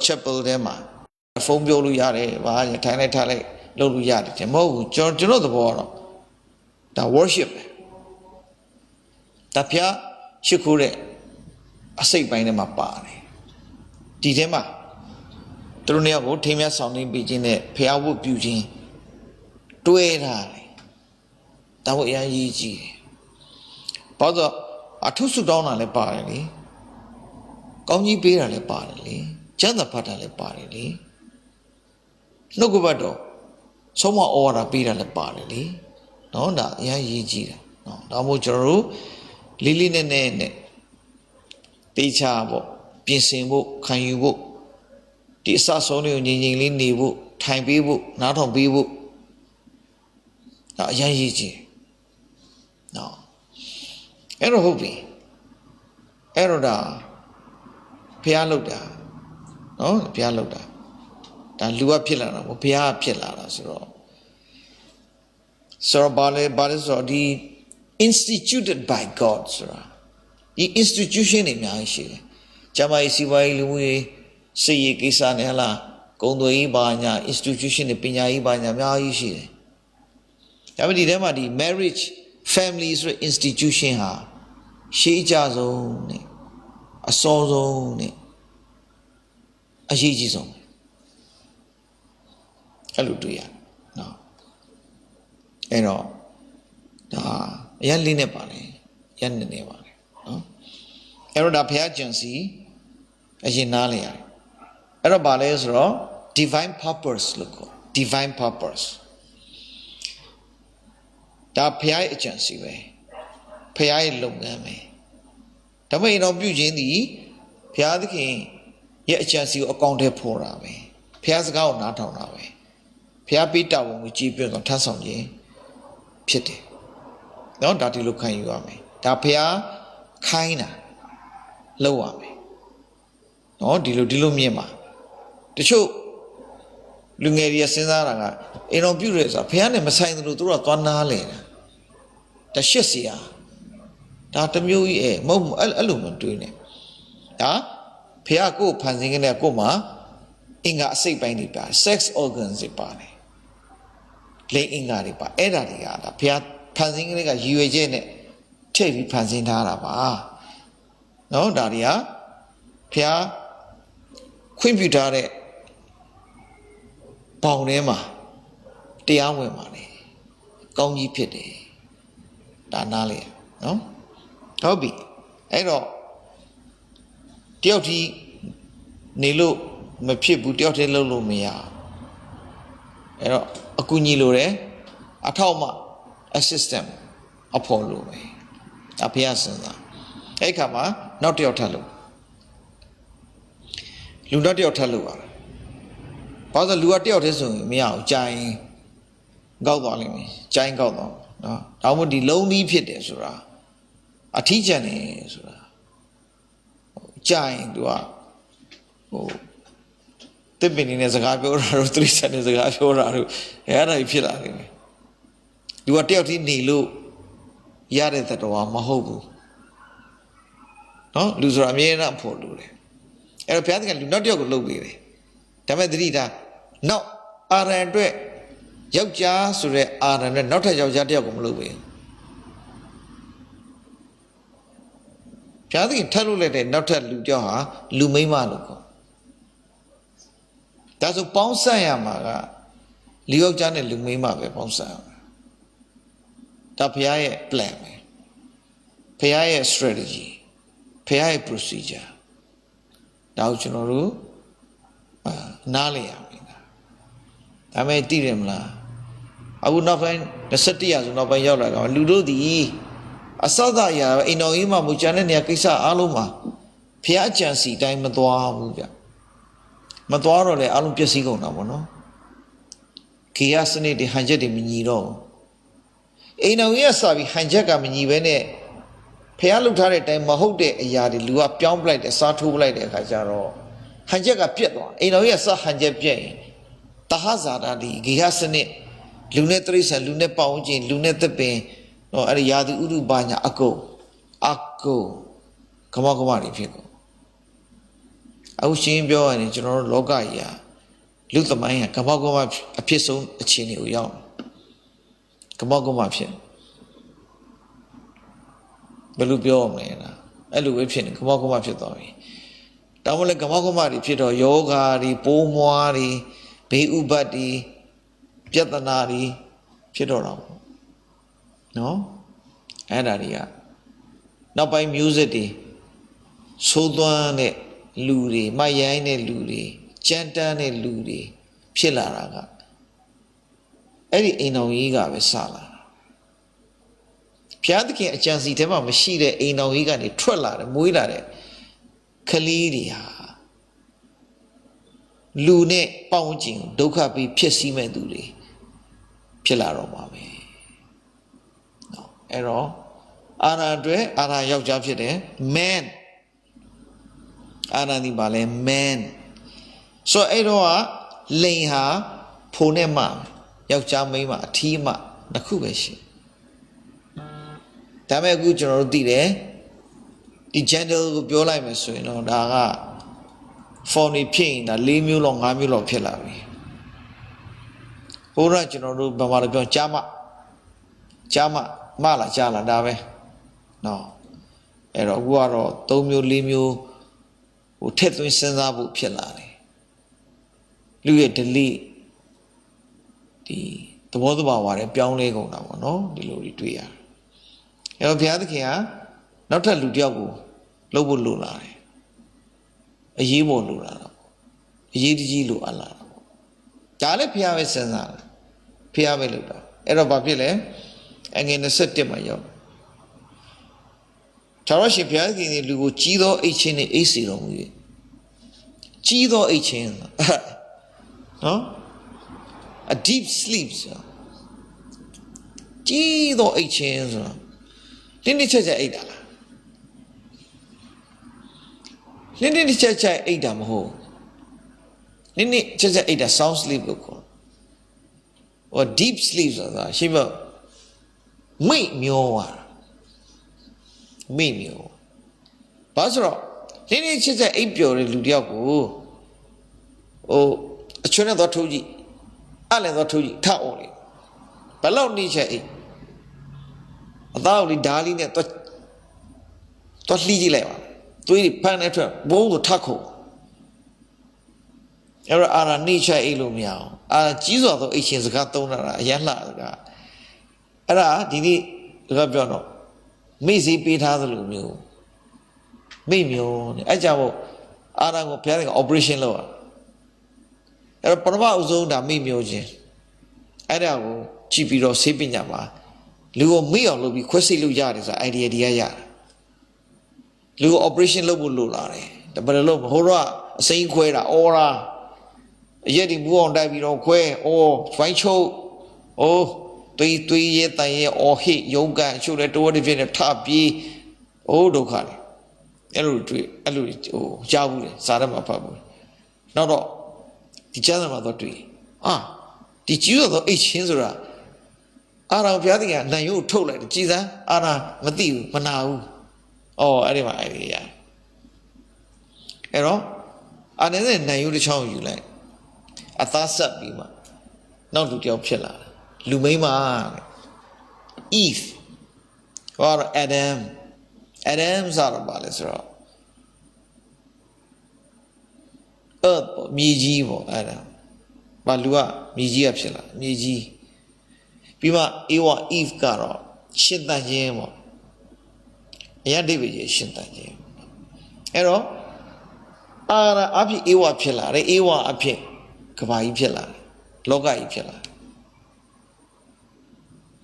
ထဲမှာဖုန်းပြောလို့ရတယ်ဗာထိုင်လိုက်လုပ်လို့ရတယ်မဟုတ်ဘူးကျွန်တော်သဘောတော့ဒါ worship ပဲတဖျားရှိခိုးတဲ့အစိတ်ပိုင်းထဲမှာပါတယ်ဒီထဲမှာသူတို့เนี่ยကိုထိမ်းမြတ်ဆောင်နေပြီးခြင်းနဲ့ဖျားဝတ်ပြုခြင်းတွဲထားတယ်ဒါကိုအရင်ရေးကြည့်တယ်ဘာလို့အထုစုတောင်းတာလည်းပါတယ်လေကောင်းကြီးပေးတာလည်းပါတယ်လေကျမ်းစာဖတ်တာလည်းပါတယ်လေနှုတ်ကပတ်တော်ဆုံးမဩဝါဒပေးတာလည်းပါတယ်လေနော်ဒါအရင်ရေးကြည့်တာနော်ဒါမို့ကျွန်တော်တို့လေးနဲ့တေချာပေါ့ပြင်ဆင်ဖို့ခံယူဖို့ဒီအစဆုံးလေးကိုငြိမ်လေးနေဖို့ထိုင်ပေးဖို့နားထောင်ပေးဖို့ဒါအရင်ရေးကြည့်နော်အဲ့တော့ဟုတ်ပြီအဲ့တော့ဒါဘုရားလုပ်တာနော်ဘုရားလုပ်တာဒါလူကဖြစ်လာတာဘုရားဖြစ်လာတာဆိုတော့ဘာလဲဆိုတော့ဒီ instituted by God ဆိုတာဒီ institution တွေအများကြီးရှိတယ်ကျမကြီးစီပွားရေးလူမှုရေးစိတ်ရေးကိစ္စနဲ့ဟလားဂုဏ်သွေးကြီးပါညာ institution တွေပညာရေးပါညာအများကြီးရှိတယ်ဒါပေမဲ့ဒီထဲမှာဒီ marriage family ဆိုတဲ့ institution ဟာရှေးကြဆုံးနဲ့အစောဆုံးနဲ့အရေးကြီးဆုံးအဲ့လိုတွေ့ရနော်အဲ့တော့ဒါအရင်လေးနဲ့ပါလေရနေပါလေနော်အဲ့တော့ဒါဘုရားကျင့်စီအရင်နားလေရတယ်အဲ့တော့ဗာလဲဆိုတော့ divine purpose လို့ခေါ် divine purpose ဒါဘုရားရဲ့အကျင့်စီပဲဘုရားရဲ့လုပ်ငန်းပဲ ဒါပေမဲ့တော့ပြုခြင်းသည်ဘုရားသခင်ရဲ့အကြံစီကိုအကောင့်ထဲဖော်တာပဲဘုရားစကားကိုနားထောင်တာပဲဘုရားပေးတာဝန်ကိုကြည်ပြည့်စွာထမ်းဆောင်ခြင်းဖြစ်တယ်နော်ဒါဒီလိုခံယူရမယ်ဒါဘုရားခိုင်းတာလုပ်ရမယ်နော်ဒီလိုမြင်ပါတချို့လူငယ်တွေစဉ်းစားတာကအိမ်တော်ပြုရဲဆိုတာဘုရားနဲ့မဆိုင်သလိုသူတို့ကသွားနားလေတာရှစ်စီယာဒါတမျိုးကြီးမဟုတ်အဲ့လိုမတွေးနဲ့ဒါဘုရားကိုဖန်ဆင်းခဲ့တဲ့ကိုမှအင်္ဂါအစိတ်ပိုင်းတွေပါ sex organs တွေပါတယ်လိင်အင်္ဂါတွေပါအဲ့ဒါတွေကဒါဘုရားဖန်ဆင်းခဲ့တဲ့ကရည်ရွယ်ချက်နဲ့ထည့်ပြီးဖန်ဆင်းထားတာပါနော်ဒါတွေကဘုရားခွင့်ပြုထားတဲ့ဘောင်ထဲမှာတရားဝင်ပါလေကောင်းကြီးဖြစ်တယ်ဒါနားလေနော်ဟုတ်ပြီအဲ့တော့တယောက်ဒီနေလို့မဖြစ်ဘူးတယောက်တည်းလုပ်လို့မရအဲ့တော့အကူညီလိုတယ်အထောက်အမ assistant အဖို့လိုပဲအဖေရစင်စားအဲ့ခါမှာနောက်တယောက်ထပ်လို့လူနောက်တယောက်ထပ်လို့ပါဘာလို့လူကတယောက်တည်းဆိုရင်မရအောင်ကြိုင်ကောက်သွားလိမ့်မယ်ကြိုင်ကောက်သွားနော်ဒါမှမဟုတ်ဒီလုံးပြီးဖြစ်တယ်ဆိုတာအထီးကျန်နေဆိုတာကြိုင်သူကတစ်ပင်နေတဲ့စကားပြောတာတို့သတိဆက်တဲ့စကားပြောတာတို့အဲ့ဒါကြီးဖြစ်လာတယ်လူကတယောက်တည်းနေလို့ရတဲ့သတ္တဝါမဟုတ်ဘူးနော်လူဆိုတာအမြဲတမ်းဖို့လို့တယ်အဲ့တော့ဘုရားသခင်လူနောက်တယောက်ကိုလှုပ်ပေးတယ်ဒါပေမဲ့သတိထားနောက်အာရန်အတွက်ယောက်ျားဆိုတဲ့အာရန်နဲ့နောက်ထပ်ယောက်ျားတယောက်ကိုမလှုပ်ပေးဘူးဘုရားသခင်ထပ်လို့လိုက်တဲ့နောက်ထပ်လူတယောက်ဟာလူမိန်းမလို့ခေါ်ဒါဆိုပေါင်းဆက်ရမှာကလူယောက်ျားနဲ့လူမိန်းမပဲပေါင်းဆက်ရမှာဒါဘုရားရဲ့ plan ပဲဘုရားရဲ့ strategy ဘုရားရဲ့ procedure ဒါကိုကျွန်တော်တို့နားလည်ရမယ်ဒါမဲ့သိတယ်မလားအခုနောက်ပိုင်း21ရာစုနောက်ပိုင်းရောက်လာတော့လူတို့ဒီအစသအရာအိမ်တော်ကြီးမှာမူကြတဲ့နေရာကိစ္စအားလုံးမှာဘုရားအကြံစီတိုင်းမသွားဘူးဗျမသွားတော့လေအားလုံးပျက်စီးကုန်တာပေါ့နော်ခေယစနစ်တွေဟန်ချက်တွေမညီတော့ဘူးအိမ်တော်ကြီးကစပြီးဟန်ချက်ကမညီဘဲနဲ့ဘုရားလှုပ်ထားတဲ့အတိုင်းမဟုတ်တဲ့အရာတွေလူကပြောင်းပလိုက်တယ်စားထိုးပလိုက်တဲ့အခါကျတော့ဟန်ချက်ကပြတ်သွားအိမ်တော်ကြီးကစဟန်ချက်ပြတ်ရင်တဟဇာတာဒီဂေဟစနစ်လူနဲ့တိရစ္ဆာန်လူနဲ့ပေါင်းခြင်းလူနဲ့သစ်ပင်တော့အဲ့ဒီယာသူဥရုပါညာအကုန်ကမောတွေဖြစ်ကုန်အခုရှင်းပြောရရင်ကျွန်တော်တို့လောကကြီးဟာလူသမိုင်းဟာကမောအဖြစ်ဆုံးအခြေအနေကိုရောက်ကမောဖြစ်ဘယ်လိုပြောရမလဲလားအဲ့လိုပဲဖြစ်နေကမောဖြစ်သွားပြီဒါမှမဟုတ်ကမောတွေဖြစ်တော့ယောဂါတွေပိုးမွားတွေဘေးဥပတ်တွေပြဿနာတွေဖြစ်တော့တာပေါ့နော်အဲ့ဒါတွေကနောက်ပိုင်း music တွေဆိုးသွမ်းတဲ့လူတွေမရိုင်းတဲ့လူတွေကြမ်းတမ်းတဲ့လူတွေဖြစ်လာတာကအဲ့ဒီအိမ်တော်ကြီးကပဲစလာတာဘုရားသခင်အကြံစီထဲမှာမရှိတဲ့အိမ်တော်ကြီးကနေထွက်လာတယ်မွေးလာတဲ့ကလေးတွေဟာလူနဲ့ပေါင်းကျင်ဒုက္ခပြီးဖြစ်စီမဲ့သူတွေဖြစ်လာတော့မှာပဲနော်အဲ့တော့အာရအတွက်အာရယောက်ျားဖြစ်တယ် man အာရဒီပါလဲ man ဆိုအဲ့တော့လိန်ဟာဖိုနဲ့မယောက်ျားမိန်းမအထီးမနှစ်ခုပဲရှိဒါပေမဲ့အခုကျွန်တော်တို့သိတယ်ဒီ gender ကိုပြောလိုက်မယ်ဆိုရင်တော့ဒါက form တွေဖြစ်ရင်ဒါ၄မျိုးလောက်၅မျိုးလောက်ဖြစ်လာပြီဟိုတော့ကျွန်တော်တို့ဘာမှမပြောကြားမလားကြားလားဒါပဲနော်အဲ့တော့အခုကတော့၃မျိုး၄မျိုးဟိုထက်သွင်းစဉ်းစားဖို့ဖြစ်လာတယ်လူရဲ့ delete ဒီသဘောတဘာဝတွေပြောင်းလဲကုန်တာပေါ့နော်ဒီလိုတွေတွေ့ရတယ်အဲ့တော့ဘုရားသခင်ကနောက်ထပ်လူတစ်ယောက်ကိုလှုပ်ဖို့လိုလာတယ်အရေးပေါ်လိုလာတာပေါ့အရေးတကြီးလိုအပ်လာတာပေါ့ဒါလည်းဘုရားပဲစဉ်းစားတယ်ဘုရားပဲလုပ်တာအဲ့တော့ဘာဖြစ်လဲအငယ်21မှာရောက် Charo she piaki lugo chido ichin AC. Chido ichin. No? A deep sleep. Chido ichin. Didn't church at $8. Didn't church at $8 ho. Didn't church at $8 sound sleep look. Or deep sleeps of that. She will make me over. Make me over. Basra, didn't church at $8 Ludiago. Oh, a chuna the Toji. Allen the Toji, ta only. But long nature. Thou the darling at the Ligi level. To eat panetra, bowl the taco. Era ara nature illumiao. A Jesus of Asians gatona, Yala. Era didi Rabiono. Mazy beat other lumio. Mimio, Ajavo, Arango pairing operation lower. Era Panama zone, Mimioji. Adavo, Chipiro, Sipinyama. Lugo meal will be quasi lujaris, idea. Lugo operation lobo lulare. The Balalo, Hora, Saint Quera, Ora. Yet in Buon Daviro Que, or Twicho, oh, 3 years, or hit yoga, should at what if in a top ye, oh, Dokari. Elude, oh, Jabu, Sarama Pabu. Not all. The Janama the tree. Ah, did you know each Hinzura? Ara Piadia, now you told it, Jesus, Ara, Matthew, Manau. Oh, I have an idea. And then now you the child you like. A thassa bima. Not to your pillar. Lumema. Eve. Or Adam. Adam's Arabalis. Earth, Miji, Adam. Balua, Miji Apsilla, Miji. Bima, Ewa, Eve Garo. Shinta Jemo. Yandivi Shinta Jem. Ero? Ara Abi Ewa Pilla, Ewa Api. Kabai Pilla, Logai Pilla.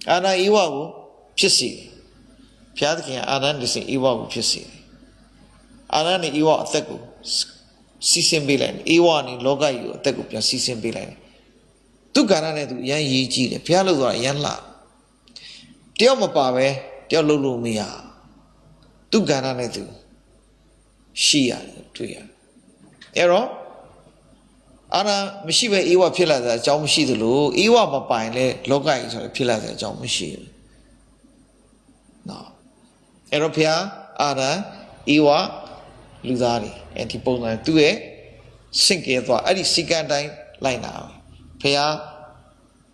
Ana Iwago, Pissy. Piatki, Anan is in Iwago Pissy. Anan Iwa Teku, Sisim Bilan, Iwan in Logai, Teku, Sisim Bilan. Tu Garane to Yan Yi, the Pialo Yanla. Diomapave, Dialulu Mia. Tu Garane to Shia to ya. Ero? Ana Mishiva Iwa Pilla, the Jomshi the Lu, Iwa Mapine, Logai is a pillar the Jomshi. No. Europea, Ada, Iwa, Ludari, and Tipona, 2A, Sinki, Adi Sikandine, line now. Pea,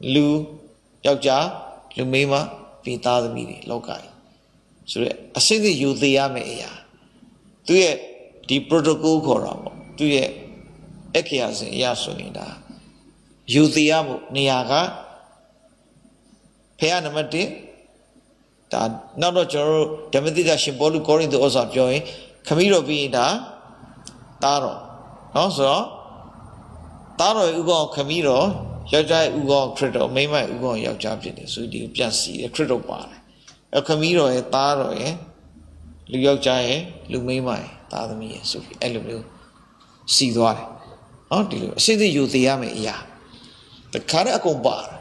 Lu, Yauja, Lumima, Pita the Midi, Logai. So a single you the Yamea. 2A, the protocol coram, 2A. Ekias Yasunida. Yuthiamu Niaga Pianamati that not a joro, Demetida symbolic according to Osa Joy, Camilo Vida, Taro. Also, Taro Ugo Camilo, Yaja Ugo Credo, Mema Ugo Yajabin, so you just see a credo bar. A Camilo e Taro, Luyajae, Lumema, Tadami, Sophie, Elu, see the oh, dear. Say the youth, the yame, ya. The Karako bar,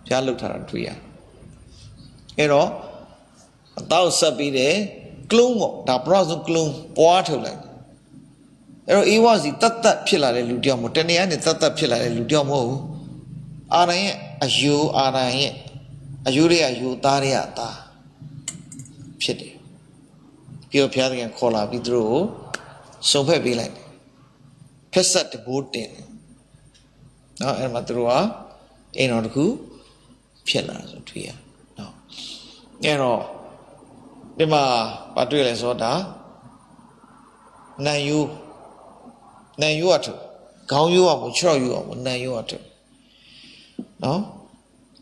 Jaluk Tarantuya. A thousand sabide, gloom, the brother gloom, water like. He was the Tata Pillar Ludiamo, Tenian, the Tata Pillar Ludiamo. Arae, as you are a Yuria, you Dariata. Pity. Pure Piari and Cola withdrew, so heavy like. Pesat the boat in. No, and Matrua, in order to Pillars of Tria. No. You know, Dima Patuela Soda Nayu Nayuatu. Count you up, show you up, Nayuatu. No?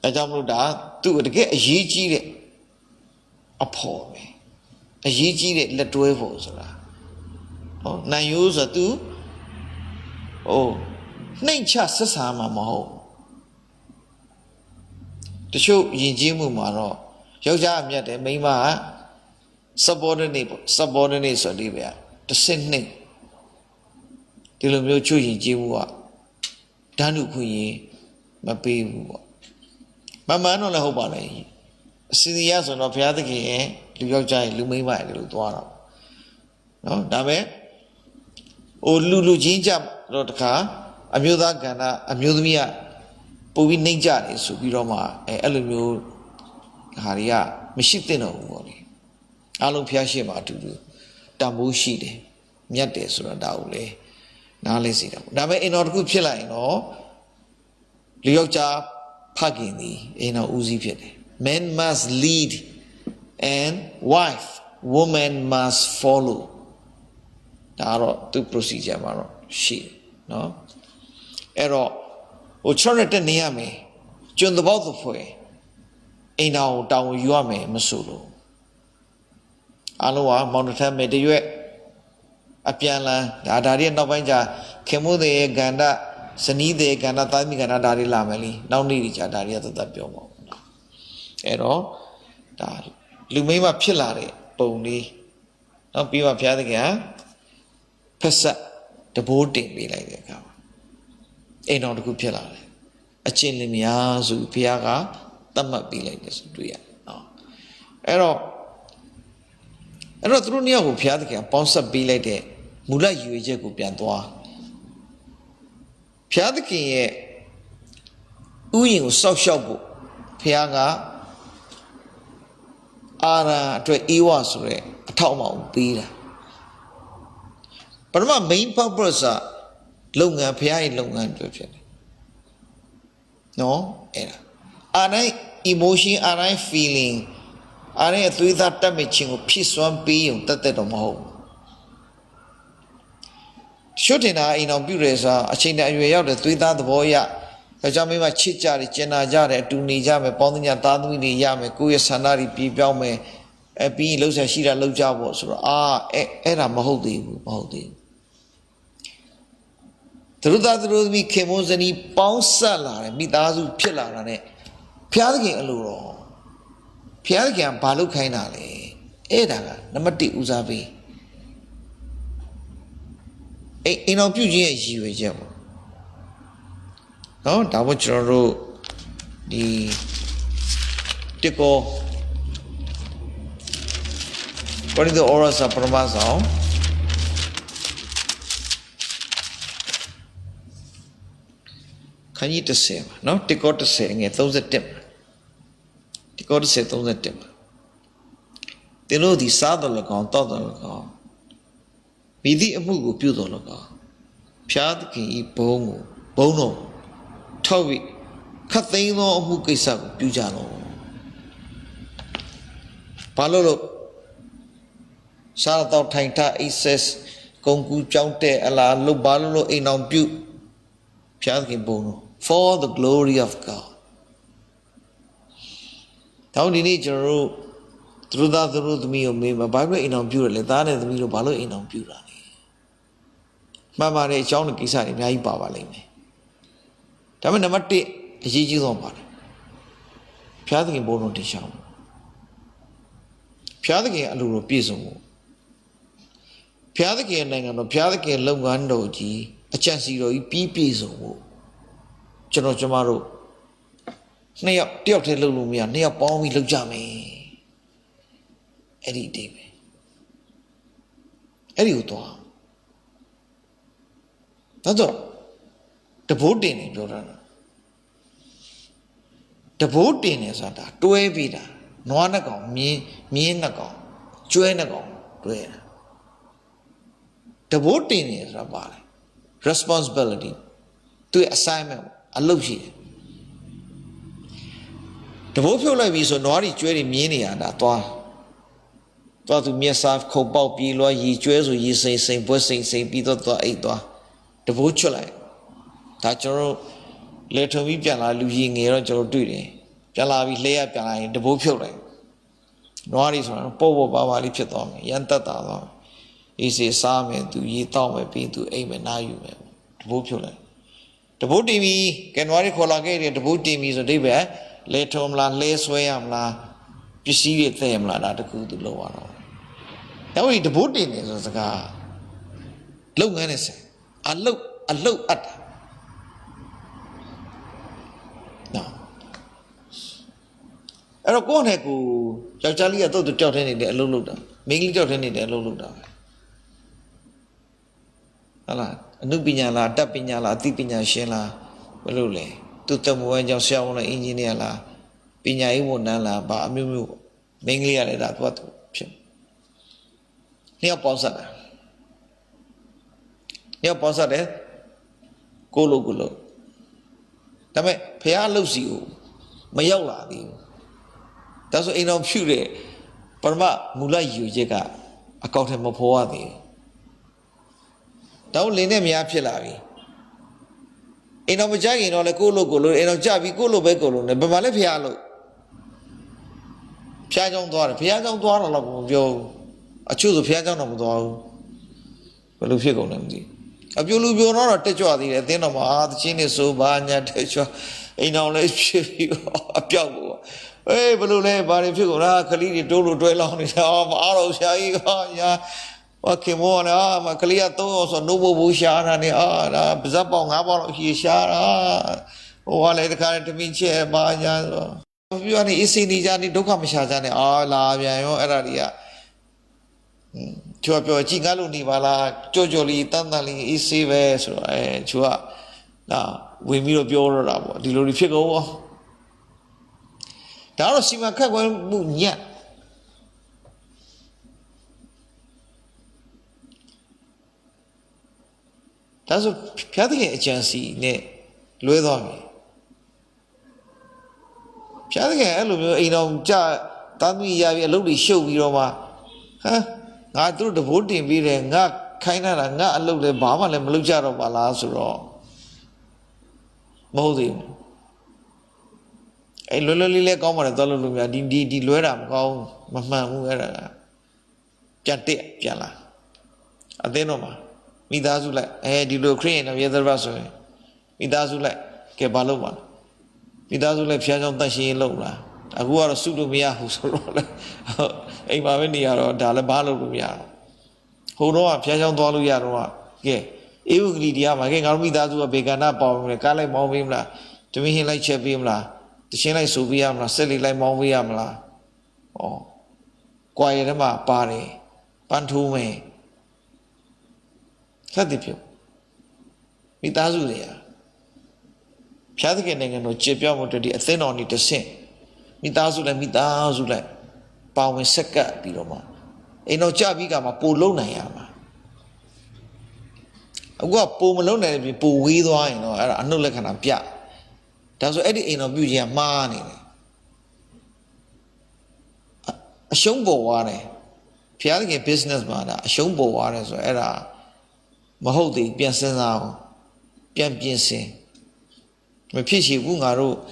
A Jamuda, to get a Yiji a poor me. A Yiji let Duevos. Oh, Nayusa too. Oh, nature says I'm a mo. The show Yijimu Maro, Yoja Miate Mima, subordinate ဆိုဒီဗျာတစ်စနစ်ဒီလိုမျိုးချွတ်ရင်ကြီးမှုကဓာတ်လူခွင့်ရင်မပေးဘူးပေါ့မမှန်တော့လည်းဟုတ်ပါလေအစီအစီရဆိုတော့ဘုရားသခင်ရဲ့လူယောက်ျားရဲ့လူမိန်းမရဲ့လို့သွားတော့နော်ဒါပဲလူချင်းကြတော့တခါအမျိုးသားကဏ္ဍအမျိုးသမီးကပို့ပြီးနှိမ့်ကြတယ်ဆိုပြီးတော့မှအဲ့လိုမျိုးဟာတွေကမရှိသင့်တော့ဘူးပေါ့လေအားလုံးဘုရားရှိခိုးအတူတူတန်ဖိုးရှိတယ်မြတ်တယ်ဆိုတာဒါကိုလေနားလဲစီတာပေါ့ဒါပေမဲ့အိမ်တော်တစ်ခုဖြစ်လိုက်ရင်တော့လူယောက်ျားဖခင်သည်အိမ်တော်ဦးစီးဖြစ်တယ် man must lead and woman must follow ဒါတော့သူ procedure မှာတော့ရှိတယ်နော်အဲ့တော့ချောရတဲ့နေရမယ်ကျွန်းတပေါက်သဖွယ်အိမ်တော်တောင်းယူရမယ်မဆိုလို့အားလုံးကမောင်တထမဲ့တရွက်အပြန်လန်းဒါတွေနောက်ပိုင်းကျခင်မိုးတဲ့ကန္တဇနီးတဲ့ကန္တသားမိကန္တဒါတွေလာမယ်လीနောက်နေ့ကြီးကျဒါတွေကသက်သက်ပြောမှာပေါ့နော်အဲ့တော့ဒါလူမိန်းမဖြစ်လာတဲ့ပုံလေးနော်ပြီးမှဘုရားသခင်ဖက်ဆက်တဘိုးတင်ပေးလိုက်တဲ့အခါအိမ်တော်တစ်ခုဖြစ်လာတယ်အချင်းလင်များဆိုဘုရားကသတ်မှတ်ပေးလိုက်တယ်ဆိုတွေ့ရနော်အဲ့တော့သူတို့နှစ်ယောက်ကိုဘုရားသခင်ပေါင်းဆက်ပေးလိုက်တဲ့မူလရည်ရွယ်ချက်ကိုပြန်သွားဘုရားသခင်ရဲ့ဥယျာဉ်ကိုစောက်ရှောက်ဖို့ဘုရားကအာရန်အတွက်အေဝဆိုတဲ့အထောက်အပံ့ပေးတာပထမ main purpose ကလုပ်ငန်းဘုရားရဲ့လုပ်ငန်းတွေဖြစ်တယ်နော်အဲ့ဒါအာတိုင်း emotion အာတိုင်း feeling အာတိုင်းအသွေးသားတက်မဲ့ခြင်းကိုဖြစ်စွမ်းပေးုံတက်တော့မဟုတ်ဘူးရှုတင်တာအိမ်တော်ပြုတယ်ဆိုတာအချိန်တန်အရွယ်ရောက်တဲ့သွေးသားသဘောအရဒါကြောင့်မိမချစ်ကြတယ်ကျင်နာကြတယ်အတူနေကြမယ်ပေါင်းသညသားသမီးတွေရမယ်ကိုယ့်ရဲ့ဆန္ဒတွေပြေပြောင်းမယ်ပြီးလှုပ်ရှားရှိတာလှုပ်ကြဖို့ဆိုတော့အဲ့ဒါမဟုတ်သေးဘူးသူတို့သားသူတို့သမီးခင်မိုးဇနီးပေါင်းဆက်လာတယ်မိသားစုဖြစ်လာတာ ਨੇ ဘုရားသခင်အလိုတော်ဘုရားသခင်ဘာလုပ်ခိုင်းတာလဲအဲ့ဒါကနံပါတ်1ဦးစားပေးအိမ်တော်ပြုခြင်းရဲ့ရည်ရွယ်ချက်ပေါ့နော်ဒါမို့ကျွန်တော်တို့ဒီတစ်ကောပရိသေဩရစာပရမဆောင်ခန်းကြီး30ပါနော်တစ်ကော30ငယ်31တစ်ကော30 31ပါသင်တို့ဒီစားတော်၎င်းတောက်တော်၎င်းမိသည့်အမှုကိုပြုတော်၎င်းဖျားသခင်ဤဘုံတော်ထောက်ပြီးခတ်သိမ်းသောအမှုကိစ္စကိုပြုကြတော့ဘာလို့စားတော့ထိုင်ထား access ကုန်ကူကြောင်းတဲ့အလားလို့ဘာလို့အိမ်အောင်ပြုဖျားသခင်ဘုံတော် for the glory of God တောင်းဒီနေ့ကျွန်တော်တို့သူတို့သားသူတို့သမီးကိုမေးမှာဘာလို့အိမ်အောင်ပြုရလဲသားနဲ့သမီးတို့ဘာလို့အိမ်အောင်ပြုတာလဲမှန်ပါတယ်အကြောင်းနဲ့ကိစ္စတွေအများကြီးပါလိမ့်မယ်ဒါပေမဲ့နံပါတ်1အရေးကြီးဆုံးပါတယ်ဘုရားသခင်ဘုန်းတော်တင်ရှားမှုဘုရားသခင်အလိုတော်ပြည့်စုံမှုဘုရားသခင်နိုင်ငံတော်ဘုရားသခင်လုပ်ငန်းတော်ကြီးအကျင့်စီတော်ကြီးပြည့်စုံမှုကျွန်မတို့နှစ်ယောက်တယောက်တည်းလုပ်လို့မရနှစ်ယောက်ပေါင်းပြီးလုပ်ကြမယ်အဲ့ဒီအတိတ်ပဲအဲ့ဒီကိုတော့တဘိုးတင်နေပြောတာတဘိုးတင်နေဆိုတာတွဲပြီးတာနွားနှစ်ကောင်မြင်းနှစ်ကောင်ကျွဲနှစ်ကောင်တွဲတာတဘိုးတင်နေဆိုတာပါလေ responsibility သူ့ assignment အလုပ်ရှိတယ်တဘိုးဖြုတ်လိုက်ပြီဆိုနွားတွေကျွဲတွေမြင်းနေရတာသွားသူမျက်စားခုံပေါက်ပြီးလွှာရီကျွဲဆိုရီစိန်ပွဲစိန်ပြီးတော့သွားအိတ်သွားတဘိုးချွတ်လိုက်ဒါကျွန်တော်လေထုံပြီးပြန်လာလူကြီးငယ်တော့ကျွန်တော်တွေ့တယ်ပြန်လာပြီးလှဲရပြန်လာရင်တဘိုးဖြုတ်လိုက်နွားတွေဆိုတော့ပေါ့ပါလေးဖြစ်သွားမယ်ရန်တက်တာသွားအေးစေစားမယ်သူရေတောက်မယ်ပြီးသူအိမ်မယ်နားယူမယ်တဘိုးဖြုတ်လိုက်တဘိုးတင်ပြီးကဲနွားတွေခေါ်လာခဲ့တယ်တဘိုးတင်ပြီးဆိုဒိဗယ်လေထုံမလားလဲဆွဲရမလားပစ္စည်းတွေသဲမလားဒါတကူသူလောက်ရတော့ Now we devote in is a low anything. A low at. No. I don't want to go. Charlie, I thought the children in the low down. Mainly children in the low down. Allah, Nubinyala, Tapinyala, Tipinya Shela, Belule, Tutamu, Josella, engineer la, Pinya Iwonala, Bamu, mainly at that what. Near Ponsa. Near Ponsa there, Golo. Tame, Pia Lucio, Mayola, that's what in of Shure, Parma, Mulayu, Jega, a cotton of Poadi. Don't lean me up, Pilavi. In a Majagi, or a Golo, in a Javi Golo Begolo, and Bamalepialo. Piajon Dora, Piajon Dora of Joe. I choose a piano of the but if you go, Namdi. A Bulu not a techo, at the end of my chin is so bad, techo, in all let's ship you a piano. Eh, Balule, but if you go, Kalidi, Dolo, dwell on his arm, Arrow, Shai, what came on, Macaliato, so Noble Bushan, and the Zapong, Abba, he shot, or let the current to me chair, Banya. If you are easy, Nijani, Dokamishazani, La, Eraria. Chua Pio Chingalu Nivala, Jojoli, Tandali, Easy West, Chua. Now, we meet a Biora, the Lori Figo. Taro Simaka will move yet. That's a Piatic agency, ne, Luedomi. Piatic, you know, Tami Yavi, a lovely show, Viroma. Huh? I threw the wood in Vire, not kind of not a little Bama and Lujar of Alasuro. Modi. A lily common at Dolumia, di Lueram, called Mamma Muera. Jante, Jala. Adenoma. Midazula, eh, di Lucrane of the other Rasso. Midazula, Kebaloma. Midazula, Piajon Tashi Lola. I go out of Sudumia who's a Mavenia or Dalabalo Lumia. Hold on, Piajon Doluyaroa. Yea, Euglia, again, Armidazu, a begana bomb, a Kale Movimla, to me like Chevimla, the Shena Subiamla, silly like Moviamla. Oh, Quietama, Pari, Pantume. Satipio. Mitazulia. Piatican and no Chipiamo to the Athena on it to sing. Mitazula, Pau Seka, Piloma. A no Chabigama, Polona Yama. I go up Pomalona and be Powido, I know, I know like an Apia. That's what Eddie in a beauty and money. A Shumbo Wane, Piatic businessman, a Shumbo Wane, so era Mahodi, Piasenao, Pian Piense. My Pichi Wungaro.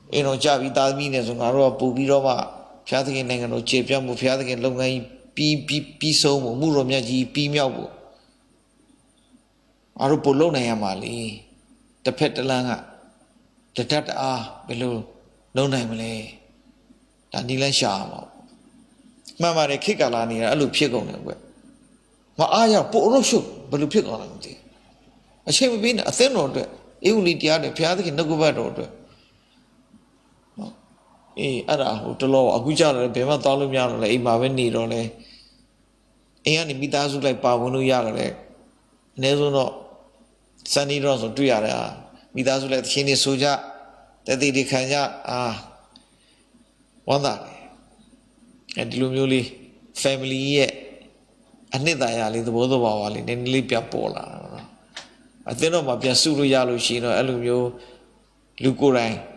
Javi Dalminas on Aroa Pubirova, Piatic and Nangano, Chipiam, Piatic and Longai, Piso, Muromiaji, Pimiabo. Arupolona Yamali, the Petalanga, the Tata below, no name, Danila Shamo. Mamma, the Kikalani, I look pig on them. My aya, Porosho, but you pick on them. I shame being a thin order, you need the other Piatic and no go bad order. Ada to law, a good job, a payment Tolumia, a Maveni on a Any Mitazu like Pavunu Yare, Nezuno, Sunny Rose or Tuyara, Mitazu like Chini Suja, that they Kanya, one that. And Lumuli family yet. Anidayali, the Bodo Wali, then Lipia Pola. I think of my Piasuru Yalushino, Alumio, Lukurang.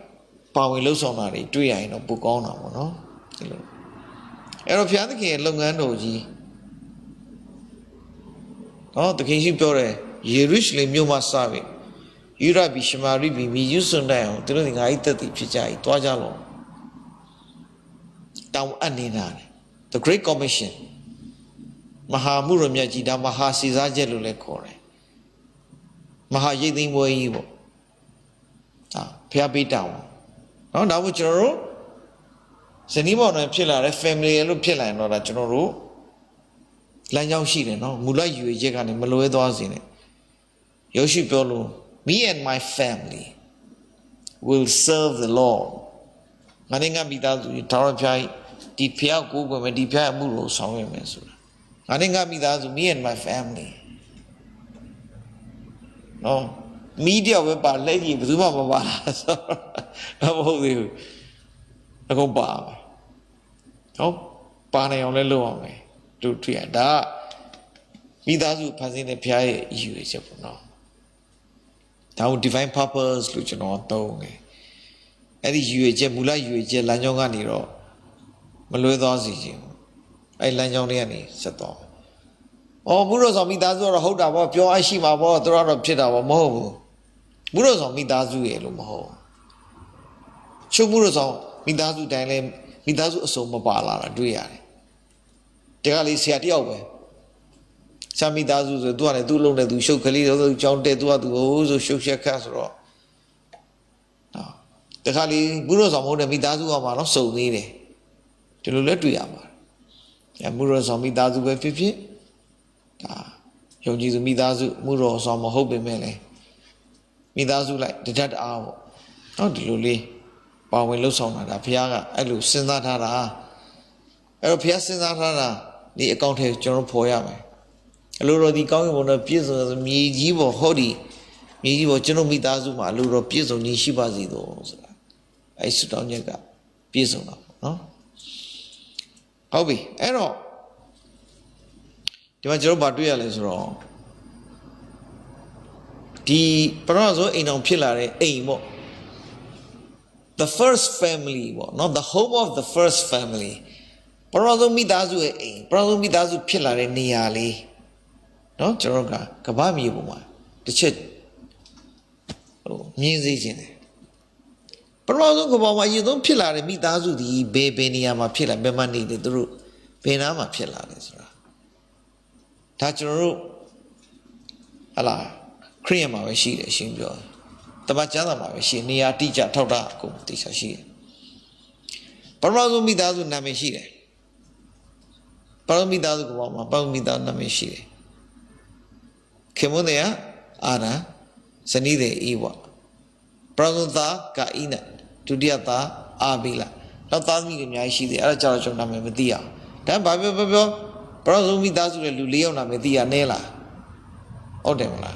Power Losonari, 2 no book on no. Aeropiatic and Longanoji. Oh, the King Pure, Jerusalem, you must serve it. Urabi Shamari, me use on down, telling I 30 Pichai, Twajalo. Down Anina, the Great Commission. Mahamuramyaji, da Mahasi Zajelule Kore. Mahayedin were evil. Ah, Piabi down. No, now which are Senimo and Pillar, a family, a little pillar, and not a general. Lanjang Shire, no, Mula you Jagan, Maloedozine. Yoshi Polo, me and my family will serve the Lord. Maninga Midazu, Tarapai, Dipia Google, and Dipia Muro, somewhere. Maninga Midazu, me and my family. No, media were by lady, Zuma Baba. How old you? I go bar. Oh, Pane on the low me. To Triada. Midazu passing the Pia, you is no. Now divine purpose, Luciano, Tong. And you a Mula, you a Lanjonganiro. Maludozi. I Lanjoniani, Sato. Oh, Muros on Midazu or hold up, your Ashima, or throw out of Chita or Mo. Muros on Midazu, Elumo. Show Muros on Midazu Dale, Midazu so mobile, do ya? Tegali Siatio. Sami Dazu, the Duane, Dulon, do show Kali, John De Dua, do show Casserole. The Kali Muros on Midazu Amano, so needy. To let we are. And Muros on Midazu by 50. Ah, Yogi Midazu, Muros on Mohobe Mele. Midazu like the dead hour. Not the Luli. But when Luson at Piaga, I lose Sinatara. Aeropia Sinatara, the account has General Poyame. A little the going on a piece of me, Givo Hodi, me, General Midazuma, a little piece of Nishibazi. I sit on your gap. Piece of no? Hobby, I know. The Major Batuya is wrong. The Parazo in on Pilare, Aimo. The first family, not the home of the first family. Parazo Midazu, Parazo Midazu Pilare Niali. No, Joroga, Kabami woman. The church. Oh, music in it. Parazo Gobama, you don't Pilare Midazu, the baby Niama Pilla, Bemani, the Dru, Benama Pilares. Tacharu Allah, Creama, she, Shinjo. The Bachana, she near teacher, Toda, go, teacher, she. Parazo Midazu Nameshire. Paramidazu Goma, Paramida Nameshire. Kemonea, Ana, Sanide Iwa. Pranuta, Kaina, Tudiata, Abila. Not Tami Yashi, the Arachacho Namedia. Then Bible, Prazumidazu, Luleona Media Nela. Odemla.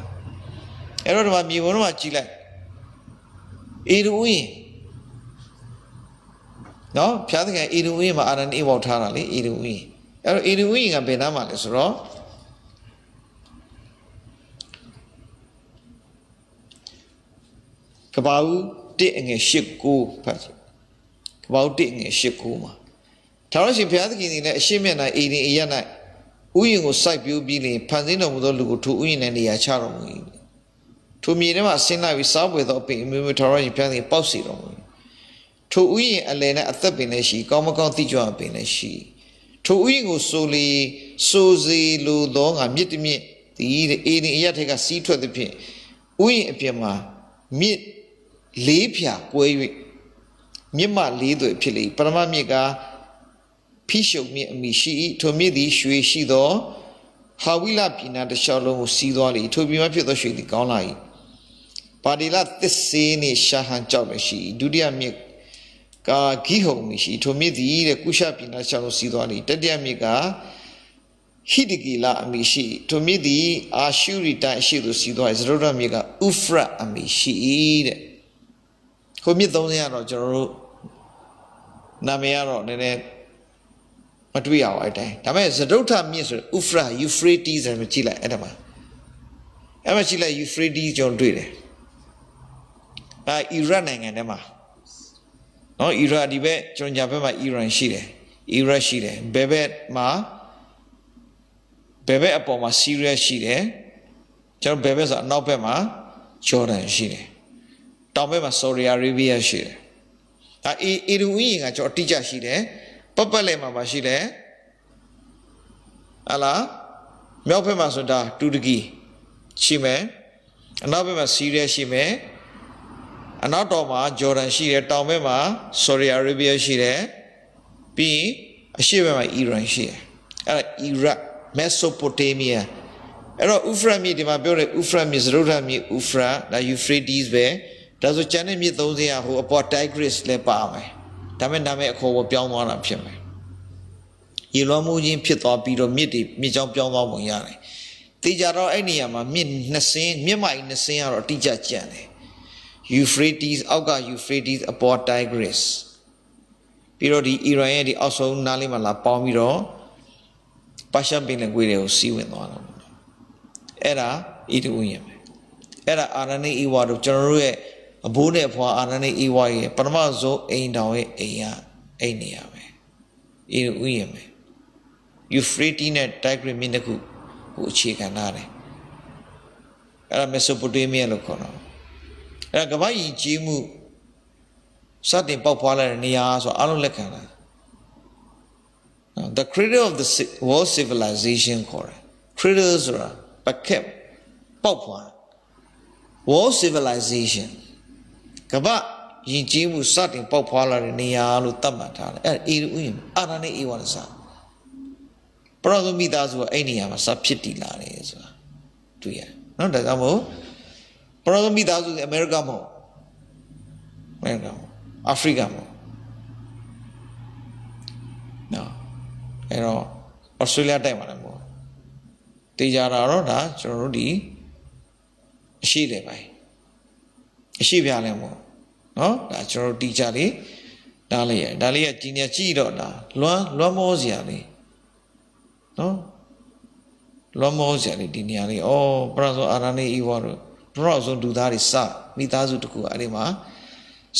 Error mi uno Chile. Irui. No, Piaga Irui, ma an Iwotarali, Irui. Irui a Benama is raw. Kabau ding a ship go, Pat. Kabau ding a ship goma. Tarashi Piatki in a shimena eating a yana. Uying was sight you being Panzino Mudolugo to win and the Acharum. To me, never seen I was up without being Mutara Piani Possidon. To we Elena at the Beneshi, Comagon teacher Beneshi. To we go solely, Suzy, Ludong, and meet me, the eating yet take a seat to the pin. We appear meet Lepia, Quavi, Mima Lido Pili, Paramamiga, Pisho me she, to me the she do, how we lap in at the shallow Sidoli, to be my pure shady gonai. Padilla this scene is Shahan Jobashi, Dudia Mik. Ka Giho Mishi to me the Kusha Pina Chano Sidoni, Tadia Miga Hidigila Amishi, to me the Ashuri Tashido Sido is Roda Miga Ufra Amishi. Homidonia Joro Namearo, Nene Matuia, I think. Tame Zadota Miser, Ufra, Euphrates and Machila Edama. Amachila Euphrates John Dwede. Iraning and Emma. No, Ira dibe, John Japema Iran Shire, Ira Shire, Bebe Ma, Bebe upon Syria Shire, John Bebes are now Bema, Jordan Shire, Tomema Saudi Arabia Shire. Iruing at your teacher Shire, Papa Lema Shire, Allah, Melpema Soda, Tudigi, Shime, and Nobema Syria Shime. Anatoma, Jordan Shire, Tomema, Saudi Arabia Shire, B. A Shivema Iran Shire. Iraq. Mesopotamia အဲ့တော့ Euphrates မြစ်ဒီမှာပြောတဲ့ Euphrates မြစ်စရုဒ္ဓမြစ် Euphrates ဒါ Euphrates ပဲဒါဆိုကျန်တဲ့မြစ်30ဟိုအပေါ် Tigris လည်းပါမယ်ဒါမဲ့နာမည်အခေါ်ပေါ်ပြောင်းသွားတာဖြစ်မယ်ရေလွှမ်းမိုးခြင်းဖြစ်သွားပြီးတော့မြစ်ကြောင်းပြောင်းသွားပုံရတယ်တေချာတော့အဲ့နေရာမှာမြစ်နှစ်စင်းမြစ်မကြီးနှစ်စင်းကတော့အတိအကျကျန်တယ် Euphrates အောက်က Euphrates အပေါ် Tigris ပြီးတော့ဒီ Iran ရဲ့ဒီအောက်ဆုံးနားလေးမှာလာပေါင်းပြီးတော့ပါရှန်ပင်လယ်ကွေ့တွေကိုစီးဝင်သွားတာအဲ့ဒါဣတုဥယျာဉ်ပဲအဲ့ဒါအာရဏိဧဝတို့ကျွန်တော်တို့ရဲ့အဘိုးနဲ့အဖွာအာရဏိဧဝရဲ့ပထမဆုံးအိမ်တောင်ရဲ့အိမ်ကအဲ့နေရပဲဣတုဥယျာဉ်ပဲ Euphrates နဲ့ Tigris မြစ်တစ်ခုဟိုအခြေခံထားတယ်အဲ့ဒါ Mesopotamia လို့ခေါ်တော့အဲ့ဒါကမ္ဘာကြီးကြီးမှုစတင်ပေါက်ဖွာလာတဲ့နေရာဆိုအားလုံးလက်ခံတာ The cradle of the world civilization ခေါ်တယ် cradle ဆိုတာပကက်ပေါက်ဖွာ world civilization ကမ္ဘာယဉ်ကျေးမှုစတင်ပေါက်ဖွာလာတဲ့နေရာလို့သတ်မှတ်ထားတယ်အဲ့ဒါဣရုဥယျာဉ်အာရဏိဧဝရစပရောဇမိသားစုကအဲ့နေရာမှာစဖြစ်တည်လာတယ်ဆိုတာတွေ့ရတယ်နော်ဒါကြောင့်မို့ပရောဇမိသားစုအမေရိကမဟုတ်အမေရိကမဟုတ်အာဖရိကမဟုတ်နော်အဲ့တော့ဩစတြေးလျတိုက်မှာလည်းမဟုတ်တေချာတာတော့ဒါကျွန်တော်တို့ဒီအရှိတယ်ပိုင်းအရှိပြလည်းမဟုတ်နော်ဒါကျွန်တော်တို့တီချာလေးဒါလေးရဒါလေးကကြီးညာကြည့်တော့ဒါလွမ်းမောစရာလေးနော်လွမ်းမောစရာလေးဒီနေရာလေးဩပရသောအာရဏိဧဝတို့ပရောဆုံးလူသားတွေစမိသားစုတခုအဲ့ဒီမှာ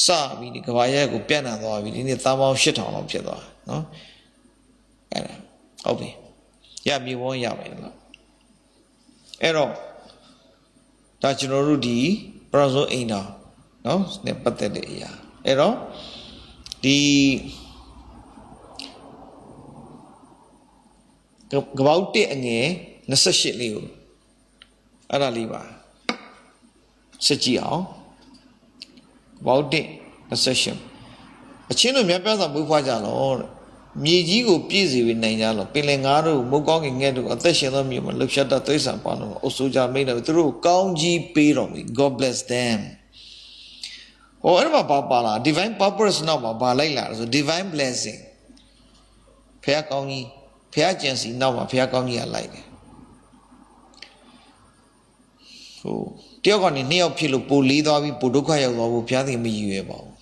စပြီးဒီကဘာရဲကိုပြန့်နှံ့သွားပြီဒီနေ့သားပေါင်း8000လောက်ဖြစ်သွားနော်အဲ့ဒါဟုတ်ပြီရမြေဝန်းရမယ်လားအဲ့တော့ဒါကျွန်တော်တို့ဒီပရောဆုံးအိမ်တော်နော်နဲ့ပတ်သက်တဲ့အရာအဲ့တော့ဒီကပောက်1အငယ်28လေးကိုအဲ့ဒါလေးပါစစ်ကြည့်အောင်ကပောက်1 28အချင်းတို့မြတ်ပြတ်စွာမွေးဖွားကြလောတဲ့မြေကြီးကိုပြည့်စေပြီးနိုင်ကြလောပင်လယ်ငါးတို့မုတ်ကောင်းငယ်ငယ်တို့အသက်ရှင်သောမြို့မှာလှုပ်ရှားတတ်သိစံပါလို့အုပ်စိုးကြမိတ်တယ်သူတို့ကောင်းကြီးပေးတော်မူ God bless them ဟိုအဲ့မှာပါလာ divine purpose နောက်မှာပါလိုက်လာဆို divine blessing ဖခင်ကောင်းကြီးဖခင်ကျင်စီနောက်မှာဖခင်ကောင်းကြီးကလိုက်တယ်ဟိုတယောက်ကနေနှစ်ယောက်ဖြစ်လို့ပိုလေးသွားပြီးပိုဒုက္ခရောက်သွားဖို့ဖခင်မရည်ရွယ်ပါဘူး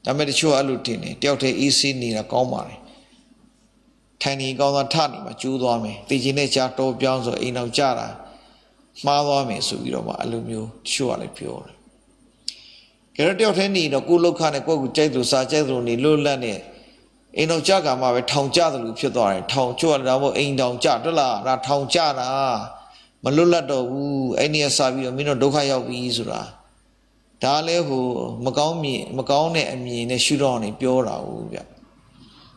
ဒါပေမဲ့တချို့အဲ့လိုတင်တယ်တယောက်တည်းအေးဆေးနေတာကောင်းပါလေထိုင်နေကောင်းသွားထနေမှာကျိုးသွားမယ်တေချင်တဲ့ကြားတော်ပြောင်းဆိုအိမ်အောင်ကြတာမှားသွားမယ်ဆိုပြီးတော့မှအဲ့လိုမျိုးတချို့ကလည်းပြောတယ်ကြတော့တယောက်တည်းနေတော့ကိုယ်လောက်ခနဲ့ကိုယ့်ကိုကြိုက်လို့စာကြိုက်လို့နေလို့လက်နဲ့အိမ်အောင်ကြကမှပဲထောင်ကြတယ်လို့ဖြစ်သွားတယ်ထောင်ချို့ရတာမို့အိမ်တောင်ကြတွလားဒါထောင်ကြတာမလွတ်လပ်တော့ဘူးအဲ့ဒီကစပြီးတော့မင်းတို့ဒုက္ခရောက်ပြီဆိုတာဒါလည်းဟိုမကောင်းတဲ့အမြင်နဲ့ရှုတော့နေပြောတာဟုတ်ဗျ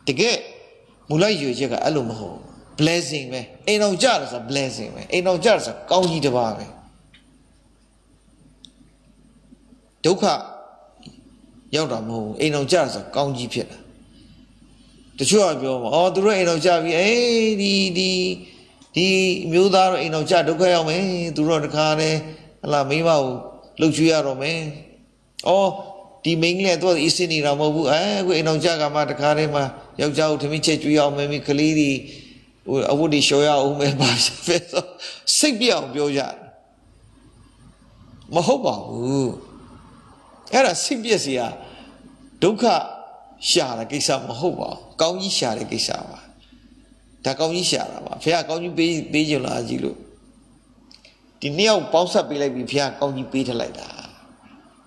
တကယ်မူလရွေချက်ကအဲ့လိုမဟုတ် blessing ပဲအိမ်တော်ကြတယ်ဆို blessing ပဲအိမ်တော်ကြတယ်ဆိုကောင်းကြီးတစ်ပါးပဲဒုက္ခရောက်တာမဟုတ်ဘူးအိမ်တော်ကြတယ်ဆိုကောင်းကြီးဖြစ်တာတချို့ကပြောမှာသူတို့အိမ်တော်ကြပြီဒီမျိုးသားတို့အိမ်တော်ကြဒုက္ခရောက်မယ်သူတို့တခါလဲဟလာမိမကိုလှုပ်ချွေးရတော့မယ်ဒီမိန်းကလေးတော့အစ်စင်းနေတာမဟုတ်ဘူးကိုအိမ်တော်ကြကမှတခါတည်းမှာယောက်ျားကိုထမင်းချက်ကျွေးအောင်မယ်မိကလေးတွေဟိုအဝတ်တွေလျှော်ရအောင်မယ်ပါပဲဆိုစိတ်ပြအောင်ပြောကြမဟုတ်ပါဘူးအဲ့ဒါစိတ်ပြစီကဒုက္ခရှာတဲ့ကိစ္စမဟုတ်ပါဘူးကောင်းကြီးရှာတဲ့ကိစ္စပါဒါကောင်းကြီးရှာတာပါဖခင်ကောင်းကြီးပေးကြလားကြည့်လို့ဒီနှစ်ယောက်ပေါင်းဆက်ပေးလိုက်ပြီးဖခင်ကောင်းကြီးပေးထလိုက်တာ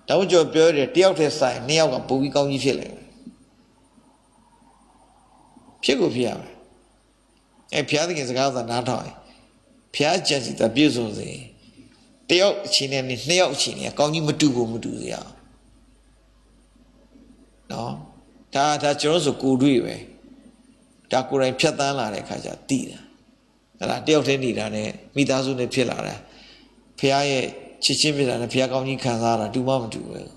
ဒါမှကျော်ပြောရတယ်တယောက်တည်းဆိုင်နှစ်ယောက်ကပုံပြီးကောင်းကြီးဖြစ်လိုက်တယ်ဖြစ်ကိုဖြစ်ရမယ်ဖခင်သခင်စကားသာနားထောင်ရင်ဖခင်ကြံစီတာပြည့်စုံစေတယောက်အချင်းနဲ့နှစ်ယောက်အချင်းနဲ့ကောင်းကြီးမတူဘူးမတူစေရအောင်နော်ဒါကျွန်တော်ဆိုကိုတွေ့ပဲဒါကိုယ်တိုင်ဖြတ်တန်းလာတဲ့အခါကျတည်တာဟလာတယောက်တည်းနေတာနဲ့မိသားစုနဲ့ဖြစ်လာတာဖခင်ရဲ့ချစ်ချင်းဖြစ်တာနဲ့ဖခင်ကောင်းကြီးခံစားတာတူမှမတူဘူး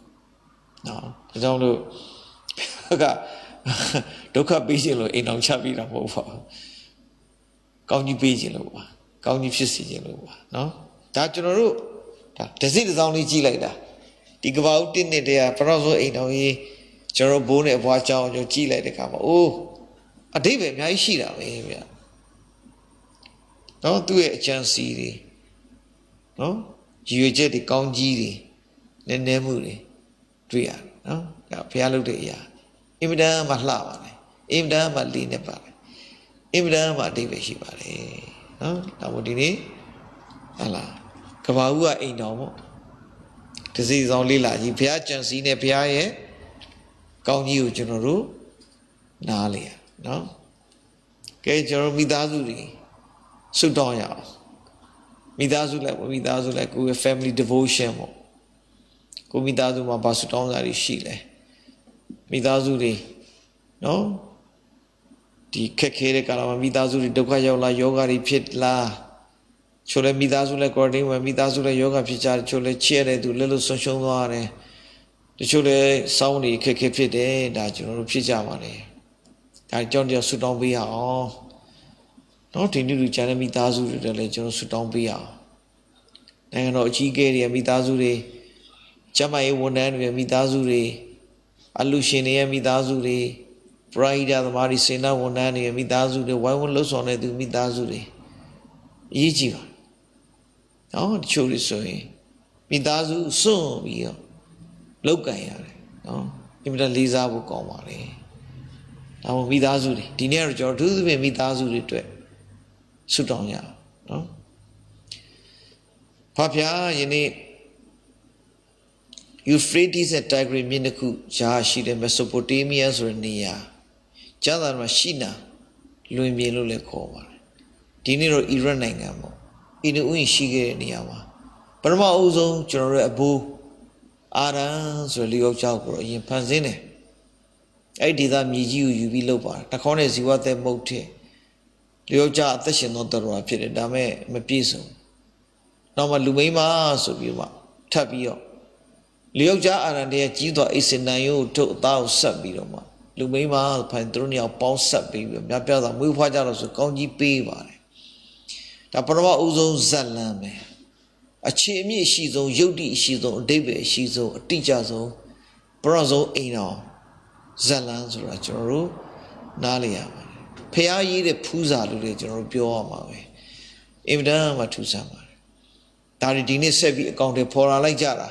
နော်ဒါကြောင့်လို့ကဒုက္ခပေးခြင်းလို့အိမ်အောင်ချပြီးတာမဟုတ်ပါဘူး ကောင်းကြီးပေးခြင်းလို့ပါကောင်းကြီးဖြစ်စေခြင်းလို့ပါနော်ဒါကျွန်တော်တို့ဒါတစ်စိတစ်စောင်းလေးကြည့်လိုက်တာဒီကဘာဦးတစ်နှစ်တည်းကပရောဆိုအိမ်တော်ကြီးကျွန်တော်ဘိုးနဲ့အဘွားကြောင်းကျွန်တော်ကြည့်လိုက်တဲ့အခါမှာအိုးအတိတ်ပဲအများကြီးရှိတာပဲဗျာနော်သူ့ရဲ့အချမ်းစီတွေနော်ရည်ရွယ်ချက်တွေကောင်းကြီးတွေနည်းနည်းမှုတွေတွေ့ရတယ်နော်ဒါဘုရားလုပ်တဲ့အရာအင်မတန်မှလှပါတယ်အင်မတန်မှလေးနေပါတယ်အင်မတန်မှအတိတ်ပဲရှိပါတယ်နော်ဒါမို့ဒီနေ့ဟာလားကဘာဦးကအိမ်တော်ပေါ့တစီဆောင်လေးလာကြီးဘုရားကြံစည်နဲ့ဘုရားရဲ့ကောင်းကြီးကိုကျွန်တော်တို့နားလေရနော်ကဲကျွန်တော်မိသားစုတွေဆုတောင်းရအောင်မိသားစုလိုက်ကိုယ့်ရဲ့ family devotion ပေါ့ကိုမိသားစုမှာဘာဆုတောင်းတာတွေရှိလဲမိသားစုတွေနော်ဒီခက်ခဲတဲ့ကာလမှာမိသားစုတွေဒုက္ခရောက်လာယောဂတွေဖြစ်လာချို့လည်းမိသားစုလည်း quarantine မှာမိသားစုလည်းယောဂဖြစ်ကြတယ်ချို့လည်းချဲ့တယ်သူလည်းလို့ဆုံးရှုံးသွားတယ်တချို့လည်းစောင်းနေခက်ခဲဖြစ်တယ်ဒါကျွန်တော်တို့ဖြစ်ကြပါလေဒါကြောင့်ကျွန်တော်ဆုတောင်းပေးရအောင်နော်ဒီနေ့လူချမ်းတဲ့မိသားစုတွေလည်းကျွန်တော်ဆုတောင်းပေးရအောင်နိုင်ငံတော်အကြီးအကဲတွေမိသားစုတွေကျမရေးဝန်ထမ်းတွေမိသားစုတွေအလူရှင်တွေရဲ့မိသားစုတွေပရိဒါသမားတွေစေနာဝန်ထမ်းတွေရဲ့မိသားစုတွေဝိုင်းဝန်းလှုပ်ဆောင်တဲ့သူမိသားစုတွေအရေးကြီးပါနော်တချို့တွေဆိုရင်မိသားစုစွန့်ပြီးတော့လောက်ကန်ရတယ်နော်အင်မတန်လေးစားဖို့ကောင်းပါလေဒါမှမိသားစုတွေဒီနေ့တော့ကျွန်တော်အထူးသဖြင့်မိသားစုတွေအတွက်ဆုတောင်းရအောင်နော်ဖဖျားယနေ့Euphrates နဲ့ Tigris မြစ်တစ်ခုရှားရှိတဲ့ Mesopotamia ဆိုတဲ့နေရာကျမ်းစာမှာရှိနာလွင်ပြင်လို့လည်းခေါ်ပါတယ်ဒီနေ့တော့ Iraq နိုင်ငံပေါ့အင်းဦးရှိခဲ့တဲ့နေရာမှာပထမအဦးဆုံးကျွန်တော်တို့အဘိုးအာရန်ဆိုတဲ့လူယောက်ျားကိုအရင်ဖန်ဆင်းတယ်အဲ့ဒီဒေသမြေကြီးကိုယူပြီးလုပ်ပါတယ်တခေါင်းနဲ့ဇီဝသက်မုတ်ထည့်လူယောက်ျားအသက်ရှင်သောတော်ဖြစ်တယ်ဒါမဲ့မပြည့်စုံနောက်မှလူမိန်းမဆိုပြီးမှထပ်ပြီးတော့လူယောက်ျားအာရန်တည်းကြီးသွားအိစင်နန်ယို့ထုတ်အသားကိုဆက်ပြီးတော့မှလူမိန်းမဖိုင်သူတို့နှစ်ယောက်ပေါင်းဆက်ပြီးမြတ်ပြတာမွေးဖွားကြတော့ဆိုကောင်းကြီးပေးပါတယ်ဒါပထမဦးဆုံးဇက်လန်းပဲအခြေအမြင့်အရှိဆုံးယုတ်တိအရှိဆုံးအတိတ်ပဲအရှိဆုံးအတိကျဆုံးပထမဆုံးအိမ်တော်ဇက်လန်းဆိုတာကျွန်တော်တို့နားလည်ရပါတယ်ဖျားရေးတဲ့ဖူးစာလို့လည်းကျွန်တော်တို့ပြောရမှာပဲအင်မတန်မှထူးဆန်းပါတယ်ဒါတွေဒီနေ့ဆက်ပြီးအကောင့်တွေပေါ်လာလိုက်ကြတာ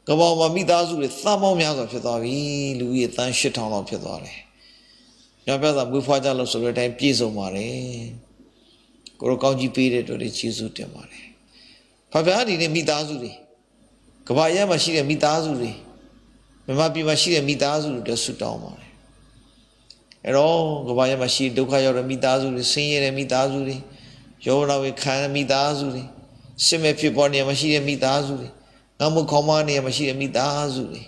ကမ္ဘာမှာမိသားစုတွေသန်းပေါင်းများစွာဖြစ်သွားပြီလူကြီးသန်း8000လောက်ဖြစ်သွားတယ်ညပြတာမွေးဖွားကြလို့ဆိုတဲ့အတိုင်းပြည့်စုံပါတယ်ကိုရောကောင်းကြီးပေးတဲ့အတွက်လည်းကျေးဇူးတင်ပါတယ်ဖဖျားဒီနေ့မိသားစုတွေကမ္ဘာရဲမှာရှိတဲ့မိသားစုတွေမြန်မာပြည်မှာရှိတဲ့မိသားစုတွေတက်ဆုတောင်းပါတယ်အဲ့တော့ကမ္ဘာရဲမှာရှိဒုက္ခရောက်တဲ့မိသားစုတွေဆင်းရဲတဲ့မိသားစုတွေယောဂနာဝေခံတဲ့မိသားစုတွေစစ်မဲ့ဖြစ်ပေါ်နေမှာရှိတဲ့မိသားစုတွေငါမခေါမနေမှာရှိတဲ့မိသားစုတွေ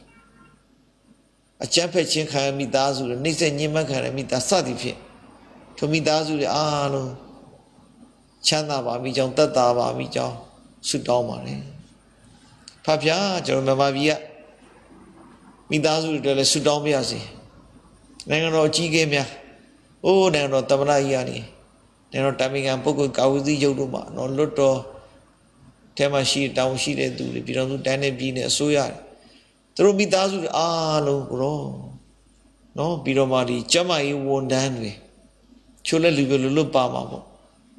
အကြမ်းဖက်ခြင်းခံရမိသားစုတွေနှိမ့်ဆက်ညှဉ်းပန်းခံရမိသားစသည်ဖြင့်ထိုမိသားစုတွေအားလုံးချမ်းသာပါမိကြောင်းတတ်တာပါမိကြောင်းဆုတောင်းပါတယ်ဖဖျားကျွန်တော်မြန်မာပြည်ကမိသားစုတွေလည်းဆုတောင်းပြရစီနိုင်ငံတော်အကြီးအကဲများအိုးနိုင်ငံတော်သမ္မတကြီးကနေနိုင်ငံတော်တာမင်ခံပုဂ္ဂိုလ်ကာဝစီရုပ်တို့မှာတော့လွတ်တော်ထဲမှာရှိတောင်းရှိတဲ့သူတွေပြည်တော်စုတိုင်းနဲ့ပြည်နယ်အစိုးရသူတို့မိသားစုတွေအားလုံးကိုတော့နော်ပြီးတော့မှဒီကျမကြီးဝန်တန်းတွေချိုးလက်လူပြလို့လွတ်ပါမှာပေါ့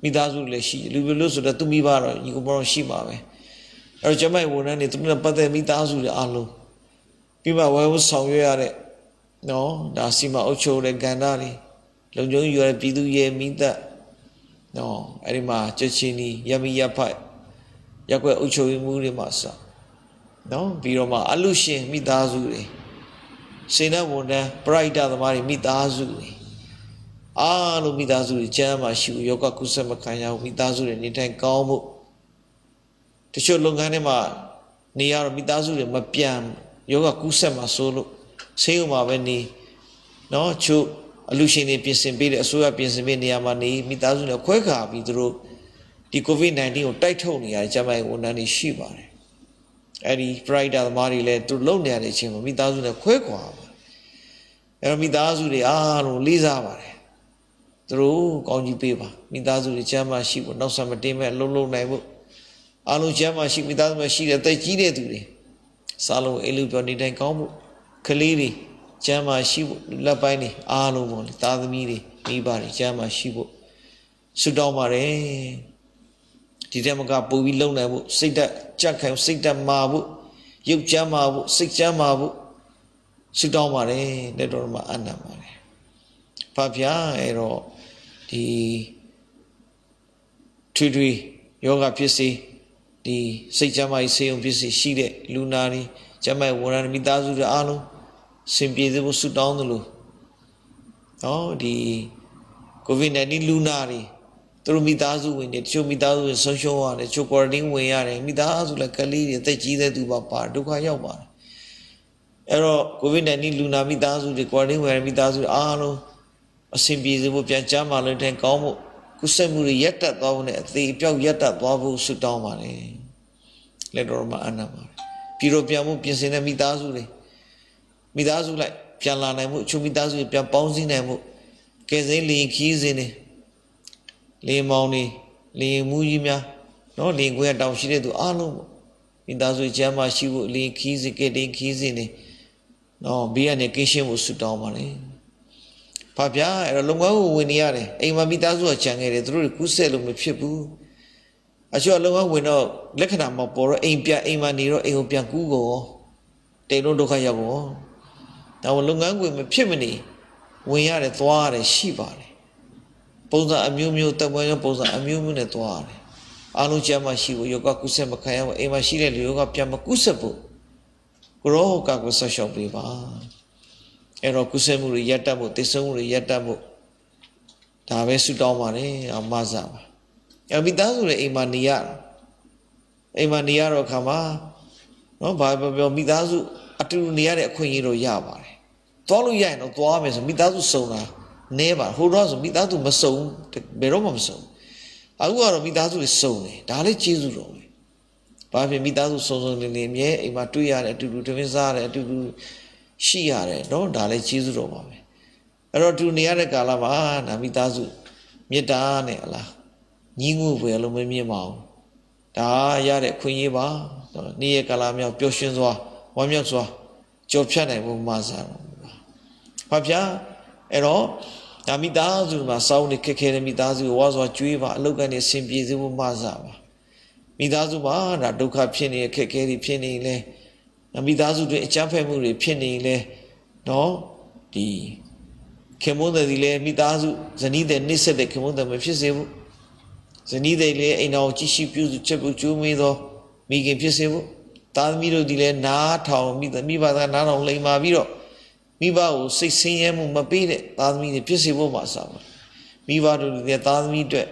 မိသားစုလည်းရှိလူပြလို့ဆိုတော့သူမိဘတော့ညီကိုတော့ရှိမှာပဲအဲ့တော့ကျမကြီးဝန်တန်းတွေသူတို့ပတ်သက်မိသားစုတွေအားလုံးပြီးမှဝယ်ဝဆောင်ရွက်ရတဲ့နော်ဒါစီမအုပ်ချုပ်တဲ့ကန္တာတွေလုံခြုံယူရတဲ့ပြည်သူရဲ့မိသက်နော်အဲ့ဒီမှာချက်ချင်းကြီးရမီရဖိုက်ရက်ွက်အုပ်ချုပ်မှုတွေမှာစနော်ပြီးတော့မှအလူရှင်မိသားစုတွေစေနဝန်တန်းပရိဒသမားတွေမိသားစုတွေအားလုံးမိသားစုတွေကျမ်းမှာရှိယောဂကုသမခံရမိသားစုတွေနေထိုင်ကောင်းမှုတချို့လုပ်ငန်းတွေမှာနေရတော့မိသားစုတွေမပြန်ယောဂကုသမှာဆိုလို့ဆေးဥမှာပဲနေနော်ချို့အလူရှင်တွေပြင်ဆင်ပေးတဲ့အစိုးရပြင်ဆင်ပေးနေရာမှာနေမိသားစုတွေခွဲခါပြီးသူတို့ဒီ COVID-19 ကိုတိုက်ထုတ်နေရတဲ့ကျန်းမာရေးဝန်ထမ်းတွေရှိပါတယ်အဲ့ဒီ Pride သမားတွေလည်းသူလုံနေရတဲ့အချိန်မှာမိသားစုနဲ့ခွဲခွာပါအဲ့တော့မိသားစုတွေအားလုံးလေးစားပါတယ်သူ through Kongi paper, Midazu the Chama sheep, no summer team at Lolo Nabo. Alu Chama sheep without my sheet at the Chile today. Salo Eluponi Dan Combo, Kaliri, Chama sheep, Lapani, Alu, Tadamiri, Mibari, Chama sheep. Sudomare. Tidamaga Bovi Lona, sit that Jack and sit that Mabu, you Jamabu, six Jamabu, Sudomare, Nedorma Anamare. Papia, ero, the Tudri, Yoga Pisi, the six Jamai Seum Pisi, Shide, Lunari, Jamai Waran Midazu the Alu, simply they will sit down the Lu. Oh, the Govin Lunari. Through Midazu in it, show Midazu and social one, a chocolate way, and Midazu like a lady, the Chida do Papa, Duka Yama. Ero, Govin and Luna Midazu, the quarting where Midazu Ano, a simply the Jama, and Como, Kusamuri Yeta, the Pio Yeta, Babu Sudamane. Ledorma Anama. Piro Piamu Piansina Midazu. Midazu like Pialana, Chumidazu, Pia bouncing them, Kazali keys in it. Le Mauni, Le Mujimia, no lingua down she to Alu. Midazu Jama, she would link keys, getting keys in it. No, be an occasion was Sudamane. Papia, a long way near Ema Midazu a changere through the Kusel of Pipu. I show a long way no, Lekanama Poro, Impia, Ema Nero, Eopia Google. They don't look at Yabo. Now a long way with Pimini, we are at Thwar and Shiba. Posa amu tamoya posa amu ne toare. Anu chama shivo yoga kusema kaya ema shile yoga pyama kusapu. Kuro kakusa shopi ba. Ero kusemu yatamu tesamu yatamu. Tabe sudamane amaza ba. Yabidazu le ema niya. Ema niya ro kama. No ba midazu atu niya le akhonyiro ya bare. Twalu ya no twa me so midazu sona. Never, who does Midazu Maso, Beroma so. I will Midazu is so, Dali Chizu. Papi Midazu so the name, ye, Imatuya, to do Tavizare, to do Shiare, no, Dali Chizu. Ero to Niare Galava, Namidazu, Miedane, Allah, Ningu, Velumi Mau. Da Yare Quiniba, Nia Calamia, Pioshenzwa, Wamiakswa, Jopchane, Mazar. Papia, ero. Midazu, my sound, Keke, Midazu was what you look at it simply the Mazava. Midazu, Duka Penny, Keke, Penny, Midazu, the Champamuri, Penny, no, the Kemoda, the Midazu, Zanida, Nissa, the Kemoda, Mephisevu, Zanida, in our Chishi, Chepu, Jumido, Megan Pisevu, Talmido, the Na, Tau, Miba, Nana, Lema Viro. Miba 16 မပေးတဲ့သာသမီတွေဖြစ်စေဖို့မှာစားပါမိဘတို့တွေသာသမီတွေ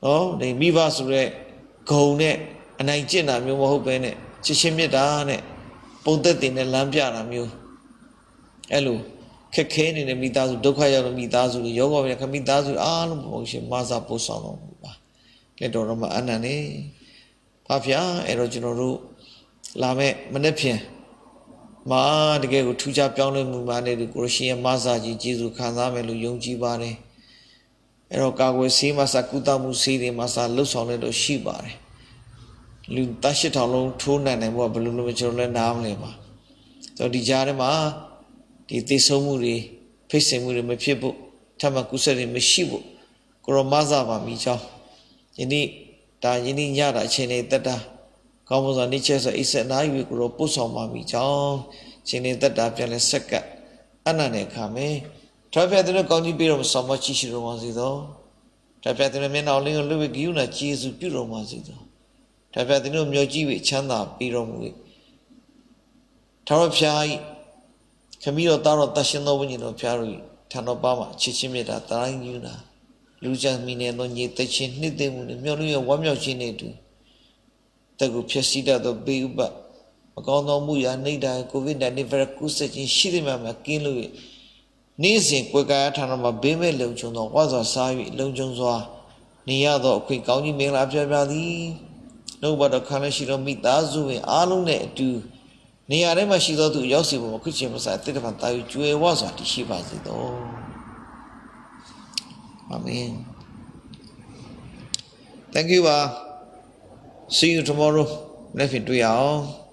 နော်ဒီမိဘဆိုတဲ့ဂုံနဲ့အနိုင်ကျင့်တာမျိုးမဟုတ်ဘဲနဲ့ချစ်ချင်းမြတ်တာနဲ့ပုံသက်တင်နဲ့လမ်းပြတာမျိုးအဲ့လိုခက်ခဲနေတဲ့မိသားစုဒုက္ခရောက်တဲ့မိသားစုတွေယောဂဝိခမိသားစုအားလုံးပုံရှင်မဆာပို့ဆောင်တော်မူပါလက်တော်တော်မှာအနန္တနေပါဗျာအဲ့တော့ကျွန်တော်တို့လာမဲ့မနေ့ဖြန်မာတကယ်ကိုထူးခြားပြောင်းလဲမှုမှနဲ့ကိုရရှင်ရဲ့မဆာကြီးကျေးဇူးခံစားမယ်လို့ယုံကြည်ပါတယ်အဲ့တော့ကာကွယ်ဆေးမဆာကုသမှုဆေးတွေမဆာလှုပ်ဆောင်နေတော့ရှိပါတယ်လူ8000လုံးထိုးနိုင်ဖို့ကဘယ်လိုလဲကျွန်တော်လည်းနားမလဲပါဆိုတော့ဒီကြားထဲမှာဒီသိဆုံးမှုတွေဖိတ်စင်မှုတွေမဖြစ်ဖို့ထပ်မကုဆက်တွေမရှိဖို့ကိုရောမဆာပါမိချောင်းယနေ့ဒါယနေ့ညတာအချိန်လေးတက်တာကောင်းမွန်စွာနေချက်ဆိုအိစက်နာယူကိုရောပို့ဆောင်ပါမိချောင်းရှင်နေတက်တာပြန်လဲဆက်ကပ်အနန္တခါမယ်ထွတ်ပြတဲ့ကောင်းကြီးပြီးတော့ဆောင်မချီရှိတော်ပါစေသောထွတ်ပြတဲ့မျက်နှာလေးကိုလွတ်ဝဂိယုနာကျေးဇူးပြုတော်ပါစေသောထွတ်ပြတဲ့မျိုးကြီးဝေချမ်းသာပြီးတော်မူ၏ထာဝရဘုရား၏ခမည်းတော်သားတော်တရှင်သောဝိညာဉ်တော်ဘုရားတို့၏ထံတော်ပါမှာချစ်ချင်းမြတ်တာတိုင်းယူနာလူချမ်းမိနေသောညီသက်ချင်းနှစ်သိမ့်မှုနဲ့မျှော်လင့်ရဝမ်းမြောက်ခြင်းနဲ့တူတက်ကိုဖြစ်စီတတ်သောဘေးဥပမကောင်းသောမှုရာနှိမ့်တာကိုဗစ်-19 ဗိုင်းရပ်ကူးစက်ခြင်းရှိသည်မှာကင်းလို့နေ့စဉ်ကိုယ်ကာယဌာနမှာဘေးမဲ့လုံခြုံသောဝါစွာစား၍လုံခြုံစွာနေရသောအခွင့်ကောင်းကြီးမင်္ဂလာပြပြသည်နှုတ်ဘတော်ခံရှိသောမိသားစုဝင်အားလုံးနဲ့အတူနေရာထဲမှာရှိသောသူရောက်စီဖို့ခရစ်ယာန်မဆာအသက်တပံတာယူကျွေဝါစွာတည်ရှိပါစေသော Amen. Thank you. See you tomorrow. Let me do it.